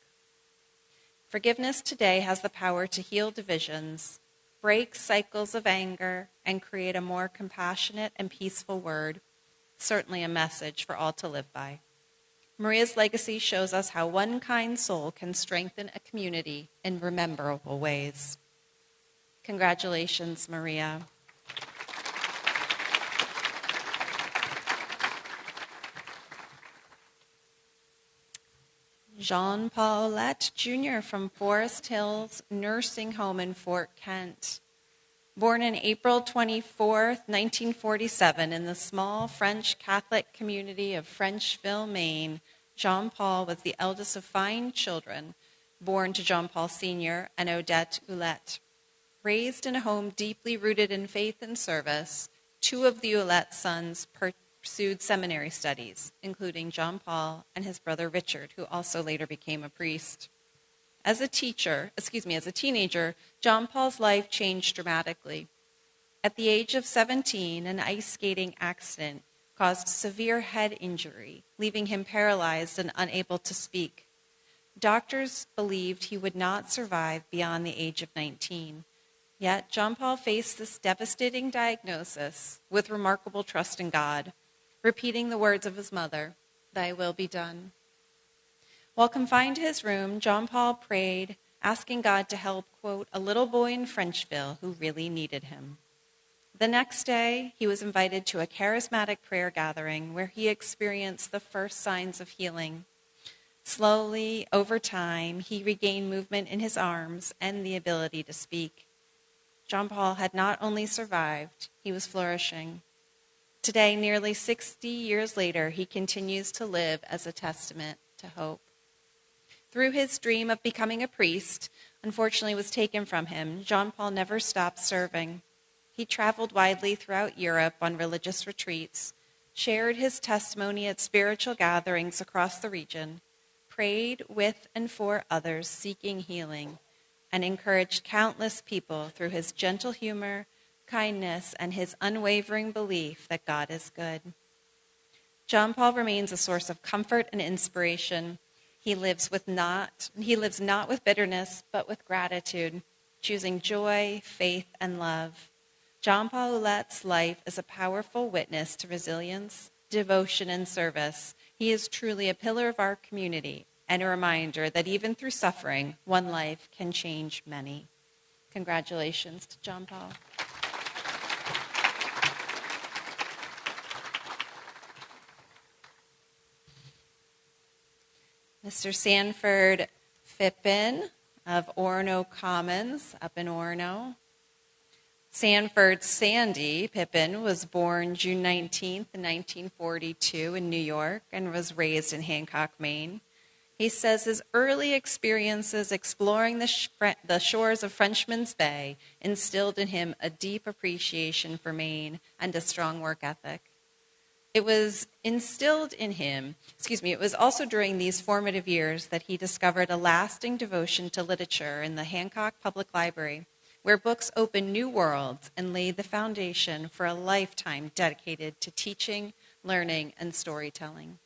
Forgiveness today has the power to heal divisions, break cycles of anger, and create a more compassionate and peaceful world, certainly a message for all to live by. Maria's legacy shows us how one kind soul can strengthen a community in rememberable ways. Congratulations, Maria. Jean Paulette Jr. from Forest Hills Nursing Home in Fort Kent. Born on April 24, 1947, in the small French Catholic community of Frenchville, Maine, Jean Paul was the eldest of 5 children, born to Jean Paul Sr. and Odette Ouellette. Raised in a home deeply rooted in faith and service, 2 of the Ouellette sons pursued seminary studies, including Jean Paul and his brother Richard, who also later became a priest. As a teenager, Jean Paul's life changed dramatically. At the age of 17, an ice skating accident caused severe head injury, leaving him paralyzed and unable to speak. Doctors believed he would not survive beyond the age of 19. Yet Jean Paul faced this devastating diagnosis with remarkable trust in God, repeating the words of his mother, "Thy will be done." While confined to his room, Jean Paul prayed, asking God to help, quote, a little boy in Frenchville who really needed him. The next day, he was invited to a charismatic prayer gathering where he experienced the first signs of healing. Slowly, over time, he regained movement in his arms and the ability to speak. Jean Paul had not only survived, he was flourishing. Today, nearly 60 years later, he continues to live as a testament to hope. Through his dream of becoming a priest, unfortunately was taken from him, Jean Paul never stopped serving. He traveled widely throughout Europe on religious retreats, shared his testimony at spiritual gatherings across the region, prayed with and for others seeking healing, and encouraged countless people through his gentle humor, kindness, and his unwavering belief that God is good. Jean Paul remains a source of comfort and inspiration. He lives not with bitterness, but with gratitude, choosing joy, faith, and love. Jean Paul Ouellette's life is a powerful witness to resilience, devotion, and service. He is truly a pillar of our community and a reminder that even through suffering, one life can change many. Congratulations to Jean Paul. Mr. Sanford Phippen of Orono Commons up in Orono. Sanford Sandy Phippen was born June 19th, 1942 in New York and was raised in Hancock, Maine. He says his early experiences exploring the shores of Frenchman's Bay instilled in him a deep appreciation for Maine and a strong work ethic. It was also during these formative years that he discovered a lasting devotion to literature in the Hancock Public Library, where books opened new worlds and laid the foundation for a lifetime dedicated to teaching, learning, and storytelling.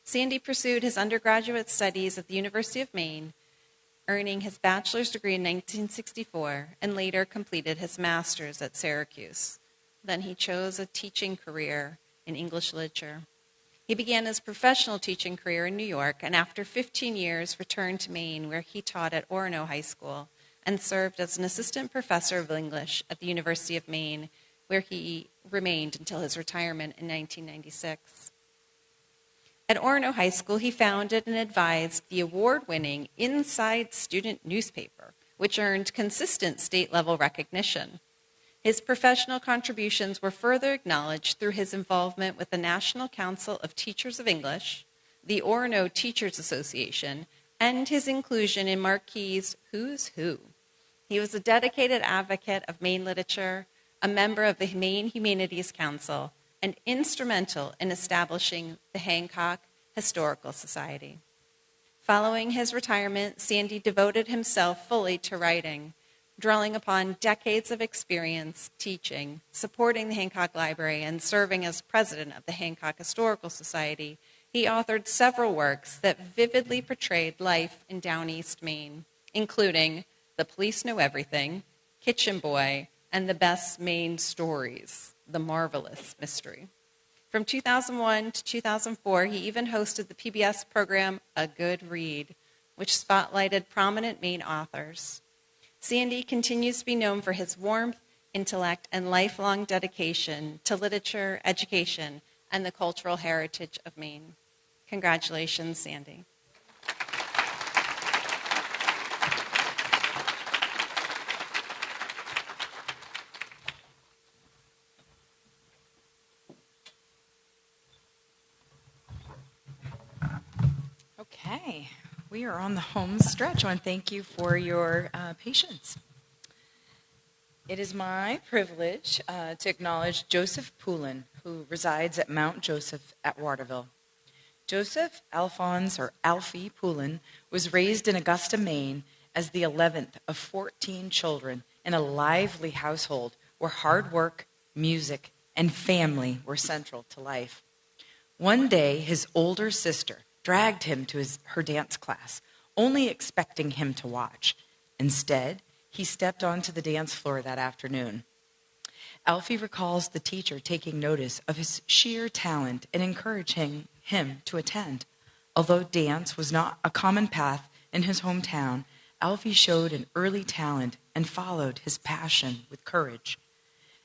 Sandy pursued his undergraduate studies at the University of Maine, earning his bachelor's degree in 1964 and later completed his master's at Syracuse. Then he chose a teaching career in English literature. He began his professional teaching career in New York and after 15 years returned to Maine where he taught at Orono High School and served as an assistant professor of English at the University of Maine where he remained until his retirement in 1996. At Orono High School, he founded and advised the award-winning Inside Student newspaper, which earned consistent state-level recognition. His professional contributions were further acknowledged through his involvement with the National Council of Teachers of English, the Orono Teachers Association, and his inclusion in Marquis's Who's Who. He was a dedicated advocate of Maine literature, a member of the Maine Humanities Council, and instrumental in establishing the Hancock Historical Society. Following his retirement, Sandy devoted himself fully to writing, drawing upon decades of experience teaching, supporting the Hancock Library, and serving as president of the Hancock Historical Society. He authored several works that vividly portrayed life in Down East Maine, including The Police Know Everything, Kitchen Boy, and The Best Maine Stories, The Marvelous Mystery. From 2001 to 2004, he even hosted the PBS program A Good Read, which spotlighted prominent Maine authors. Sandy continues to be known for his warmth, intellect, and lifelong dedication to literature, education, and the cultural heritage of Maine. Congratulations, Sandy. Okay, we are on the home stretch. I want to thank you for your patience. It is my privilege to acknowledge Joseph Poulin, who resides at Mount Joseph at Waterville. Joseph Alphonse, or Alfie Poulin, was raised in Augusta, Maine as the 11th of 14 children in a lively household where hard work, music, and family were central to life. One day, his older sister dragged him to her dance class, only expecting him to watch. Instead, he stepped onto the dance floor that afternoon. Alfie recalls the teacher taking notice of his sheer talent and encouraging him to attend. Although dance was not a common path in his hometown, Alfie showed an early talent and followed his passion with courage.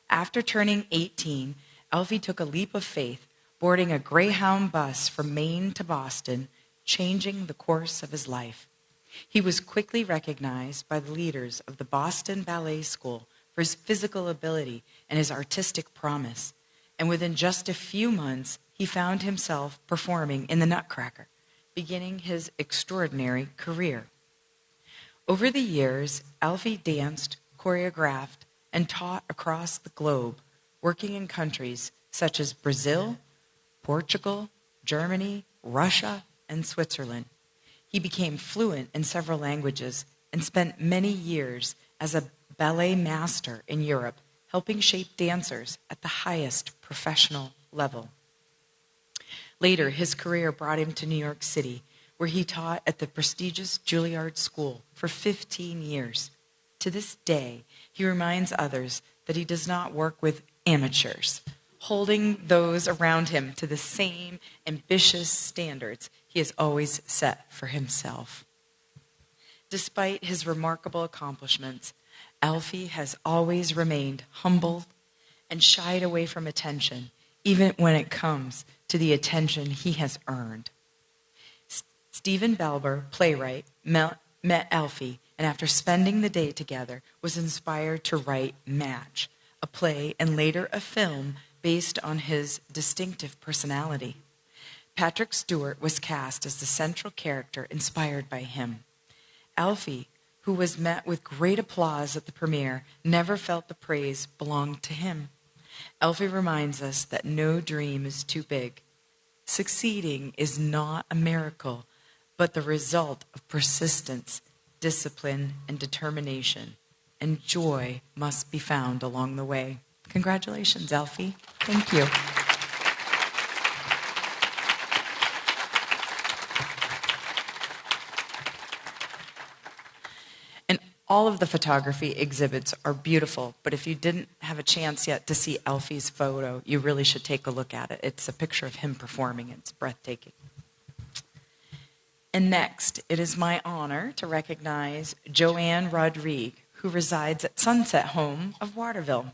After turning 18, Alfie took a leap of faith, boarding a Greyhound bus from Maine to Boston, changing the course of his life. He was quickly recognized by the leaders of the Boston Ballet School for his physical ability and his artistic promise, and within just a few months, he found himself performing in the Nutcracker, beginning his extraordinary career. Over the years, Alfie danced, choreographed, and taught across the globe, working in countries such as Brazil, Portugal, Germany, Russia, and Switzerland. He became fluent in several languages and spent many years as a ballet master in Europe, helping shape dancers at the highest professional level. Later, his career brought him to New York City, where he taught at the prestigious Juilliard School for 15 years. To this day, he reminds others that he does not work with amateurs, holding those around him to the same ambitious standards he has always set for himself. Despite his remarkable accomplishments, Alfie has always remained humble and shied away from attention, even when it comes to the attention he has earned. Stephen Belber, playwright, met Alfie, and after spending the day together, was inspired to write Match, a play and later a film based on his distinctive personality. Patrick Stewart was cast as the central character inspired by him. Alfie, who was met with great applause at the premiere, never felt the praise belonged to him. Alfie reminds us that no dream is too big. Succeeding is not a miracle, but the result of persistence, discipline, and determination. And joy must be found along the way. Congratulations, Alfie. Thank you. All of the photography exhibits are beautiful, but if you didn't have a chance yet to see Alfie's photo, you really should take a look at it. It's a picture of him performing. It's breathtaking. And next, it is my honor to recognize Joanne Rodrigue, who resides at Sunset Home of Waterville.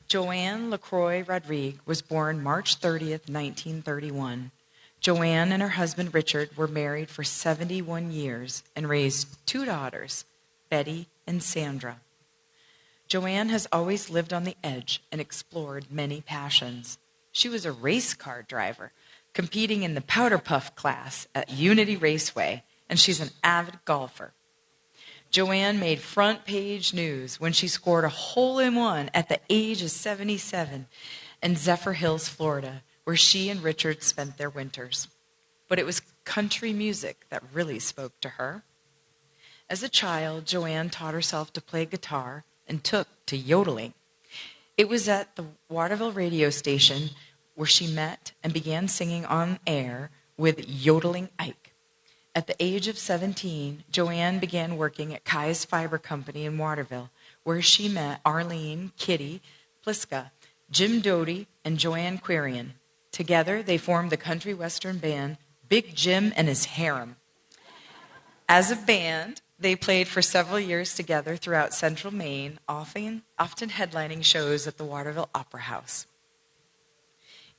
Joanne LaCroix Rodrigue was born March 30th, 1931. Joanne and her husband Richard were married for 71 years and raised 2 daughters, Betty and Sandra. Joanne has always lived on the edge and explored many passions. She was a race car driver, competing in the Powder Puff class at Unity Raceway, and she's an avid golfer. Joanne made front page news when she scored a hole-in-one at the age of 77 in Zephyr Hills, Florida, where she and Richard spent their winters. But it was country music that really spoke to her. As a child, Joanne taught herself to play guitar and took to yodeling. It was at the Waterville radio station where she met and began singing on air with Yodeling Ike. At the age of 17, Joanne began working at Kai's Fiber Company in Waterville, where she met Arlene Kitty Pliska, Jim Doty, and Joanne Carrian. Together, they formed the country western band Big Jim and His Harem. As a band, they played for several years together throughout central Maine, often headlining shows at the Waterville Opera House.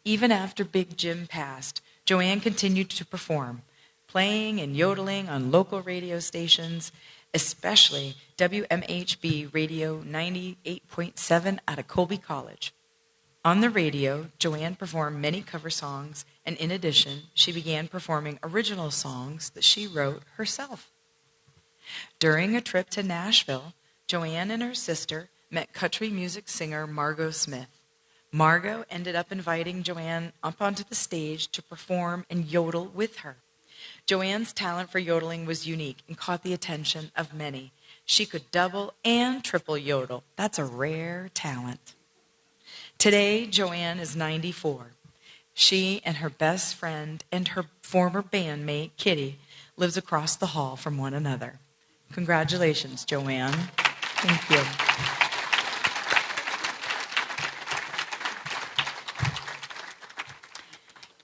Even after Big Jim passed, Joanne continued to perform, playing and yodeling on local radio stations, especially WMHB Radio 98.7 out of Colby College. On the radio, Joanne performed many cover songs, and in addition, she began performing original songs that she wrote herself. During a trip to Nashville, Joanne and her sister met country music singer Margot Smith. Margot ended up inviting Joanne up onto the stage to perform and yodel with her. Joanne's talent for yodeling was unique and caught the attention of many. She could double and triple yodel. That's a rare talent. Today, Joanne is 94. She and her best friend and her former bandmate, Kitty, lives across the hall from one another. Congratulations, Joanne. Thank you.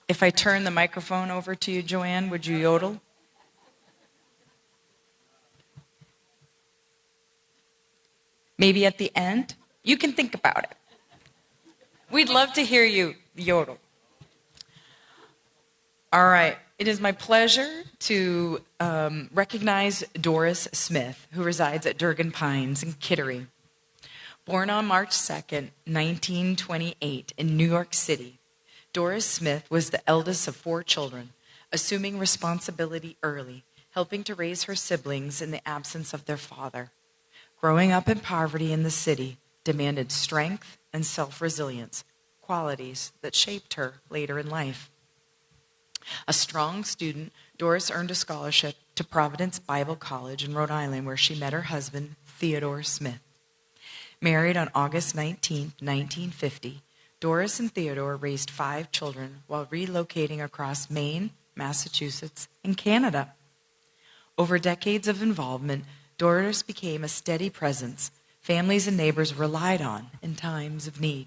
If I turn the microphone over to you, Joanne, would you yodel? Maybe at the end? You can think about it. We'd love to hear you yodel. All right. It is my pleasure to recognize Doris Smith, who resides at Durgan Pines in Kittery. Born on March 2nd, 1928 in New York City, Doris Smith was the eldest of 4 children, assuming responsibility early, helping to raise her siblings in the absence of their father. Growing up in poverty in the city demanded strength and self-resilience, qualities that shaped her later in life. A strong student, Doris earned a scholarship to Providence Bible College in Rhode Island, where she met her husband, Theodore Smith. Married on August 19, 1950, Doris and Theodore raised 5 children while relocating across Maine, Massachusetts, and Canada. Over decades of involvement, Doris became a steady presence families and neighbors relied on in times of need.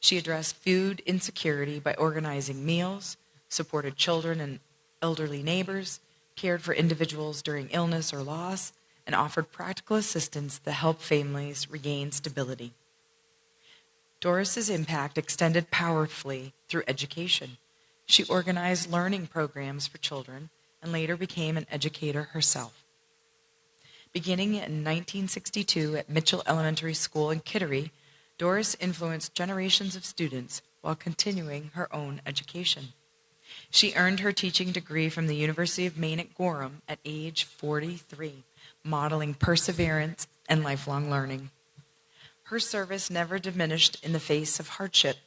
She addressed food insecurity by organizing meals, supported children and elderly neighbors, cared for individuals during illness or loss, and offered practical assistance that helped families regain stability. Doris's impact extended powerfully through education. She organized learning programs for children and later became an educator herself. Beginning in 1962 at Mitchell Elementary School in Kittery, Doris influenced generations of students while continuing her own education. She earned her teaching degree from the University of Maine at Gorham at age 43, modeling perseverance and lifelong learning. Her service never diminished in the face of hardship.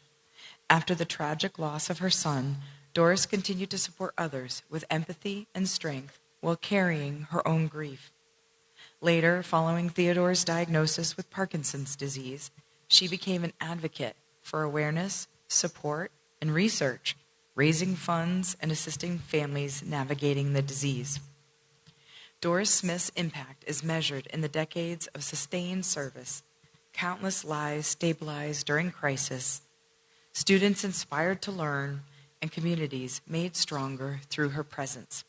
After the tragic loss of her son, Doris continued to support others with empathy and strength while carrying her own grief. Later, following Theodore's diagnosis with Parkinson's disease, she became an advocate for awareness, support, and research, raising funds and assisting families navigating the disease. Doris Smith's impact is measured in the decades of sustained service, countless lives stabilized during crisis, students inspired to learn, and communities made stronger through her presence.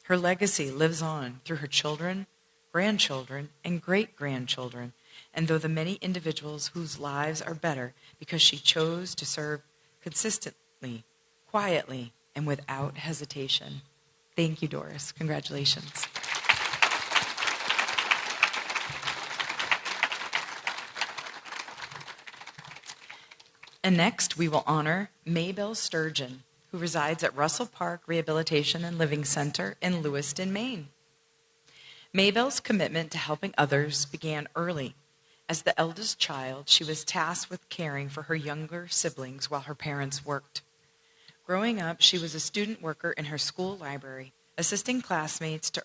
Her legacy lives on through her children, grandchildren, and great-grandchildren, and though the many individuals whose lives are better because she chose to serve consistently, quietly, and without hesitation. Thank you, Doris. Congratulations. And next, we will honor Maybelle Sturgeon, who resides at Russell Park Rehabilitation and Living Center in Lewiston, Maine. Maybelle's commitment to helping others began early. As the eldest child, she was tasked with caring for her younger siblings while her parents worked. Growing up, she was a student worker in her school library, assisting classmates to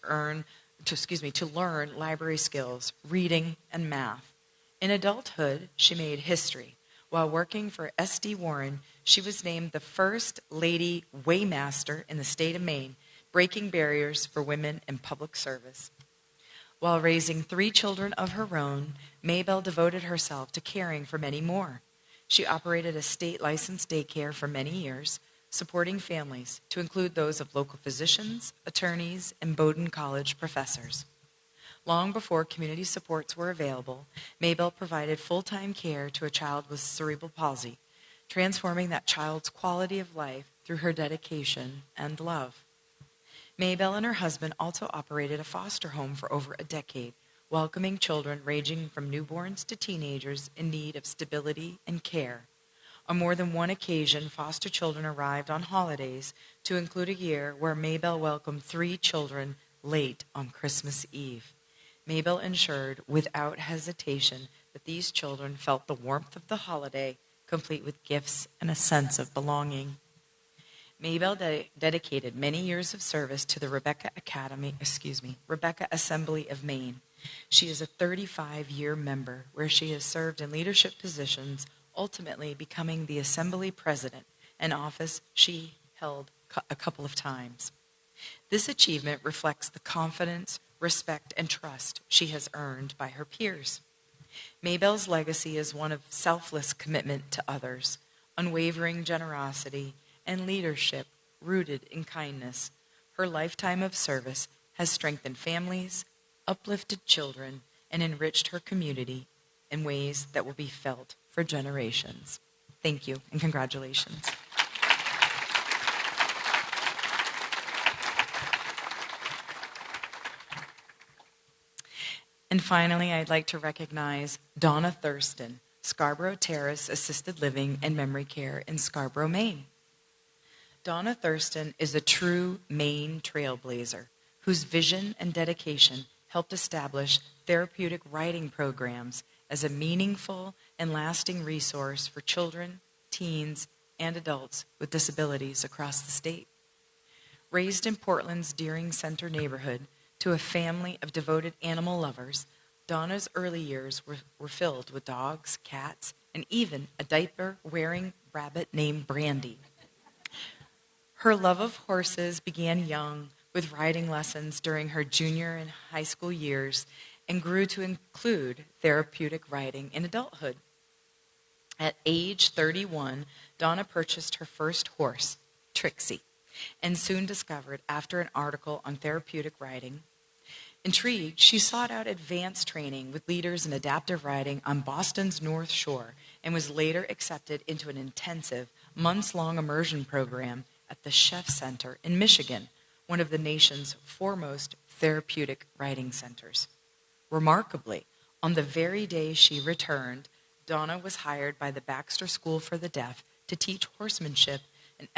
learn library skills, reading, and math. In adulthood, she made history. While working for S.D. Warren, she was named the first lady weighmaster in the state of Maine, breaking barriers for women in public service. While raising 3 children of her own, Maybelle devoted herself to caring for many more. She operated a state-licensed daycare for many years, supporting families, to include those of local physicians, attorneys, and Bowdoin College professors. Long before community supports were available, Maybelle provided full-time care to a child with cerebral palsy, transforming that child's quality of life through her dedication and love. Maybelle and her husband also operated a foster home for over a decade, welcoming children ranging from newborns to teenagers in need of stability and care. On more than one occasion, foster children arrived on holidays, to include a year where Maybelle welcomed 3 children late on Christmas Eve. Maybelle ensured without hesitation that these children felt the warmth of the holiday, complete with gifts and a sense of belonging. Maybelle dedicated many years of service to the Rebecca Assembly of Maine. She is a 35-year member where she has served in leadership positions, ultimately becoming the Assembly President, an office she held a couple of times. This achievement reflects the confidence, respect, and trust she has earned by her peers. Maybelle's legacy is one of selfless commitment to others, unwavering generosity, and leadership rooted in kindness. Her lifetime of service has strengthened families, uplifted children, and enriched her community in ways that will be felt for generations. Thank you, and congratulations. And finally, I'd like to recognize Donna Thurston, Scarborough Terrace Assisted Living and Memory Care in Scarborough, Maine. Donna Thurston is a true Maine trailblazer whose vision and dedication helped establish therapeutic writing programs as a meaningful and lasting resource for children, teens, and adults with disabilities across the state. Raised in Portland's Deering Center neighborhood to a family of devoted animal lovers, Donna's early years were filled with dogs, cats, and even a diaper-wearing rabbit named Brandy. Her love of horses began young with riding lessons during her junior and high school years and grew to include therapeutic riding in adulthood. At age 31, Donna purchased her first horse, Trixie, and soon discovered, after an article on therapeutic riding, intrigued, she sought out advanced training with leaders in adaptive riding on Boston's North Shore and was later accepted into an intensive, months-long immersion program at the Chef Center in Michigan, one of the nation's foremost therapeutic riding centers. Remarkably, on the very day she returned, Donna was hired by the Baxter School for the Deaf to teach horsemanship and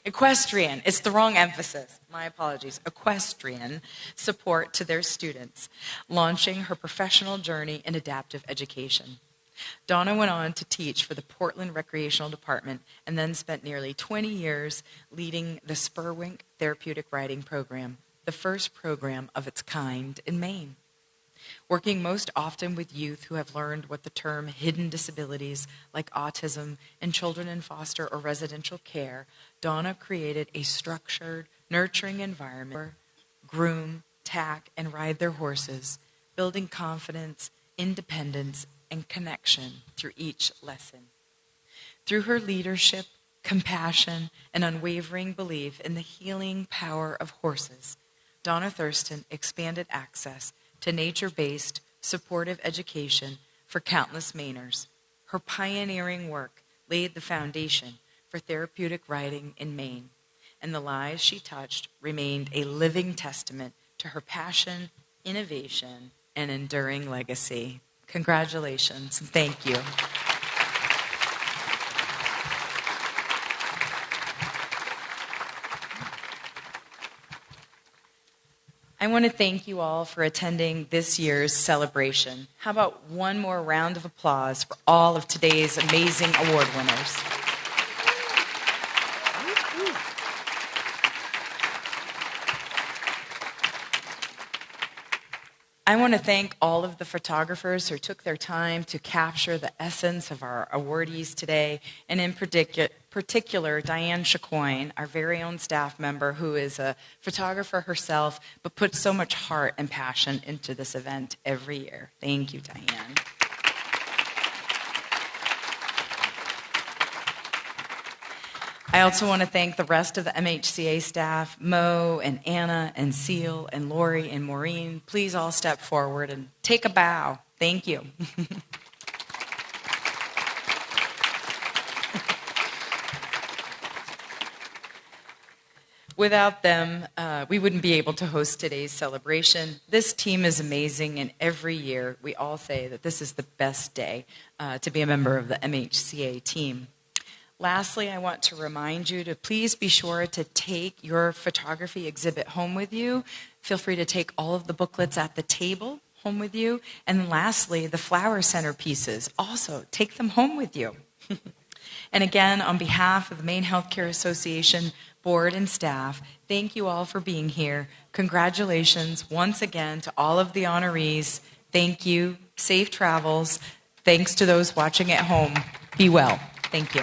equestrian, it's the wrong emphasis, my apologies, equestrian support to their students, launching her professional journey in adaptive education. Donna went on to teach for the Portland Recreational Department and then spent nearly 20 years leading the Spurwink Therapeutic Riding Program, the first program of its kind in Maine. Working most often with youth who have learned what the term hidden disabilities like autism and children in foster or residential care, Donna created a structured, nurturing environment, groom, tack, and ride their horses, building confidence, independence, and connection through each lesson. Through her leadership, compassion, and unwavering belief in the healing power of horses, Donna Thurston expanded access to nature-based, supportive education for countless Mainers. Her pioneering work laid the foundation for therapeutic riding in Maine, and the lives she touched remained a living testament to her passion, innovation, and enduring legacy. Congratulations, and thank you. I want to thank you all for attending this year's celebration. How about one more round of applause for all of today's amazing award winners? I want to thank all of the photographers who took their time to capture the essence of our awardees today, and in particular, Diane Chacoin, our very own staff member, who is a photographer herself, but puts so much heart and passion into this event every year. Thank you, Diane. I also want to thank the rest of the MHCA staff, Mo and Anna and Seal and Lori and Maureen. Please all step forward and take a bow. Thank you. Without them, we wouldn't be able to host today's celebration. This team is amazing, and every year we all say that this is the best day to be a member of the MHCA team. Lastly, I want to remind you to please be sure to take your photography exhibit home with you. Feel free to take all of the booklets at the table home with you. And lastly, the flower centerpieces, also take them home with you. And again, on behalf of the Maine Healthcare Association board and staff, thank you all for being here. Congratulations once again to all of the honorees. Thank you. Safe travels. Thanks to those watching at home. Be well. Thank you.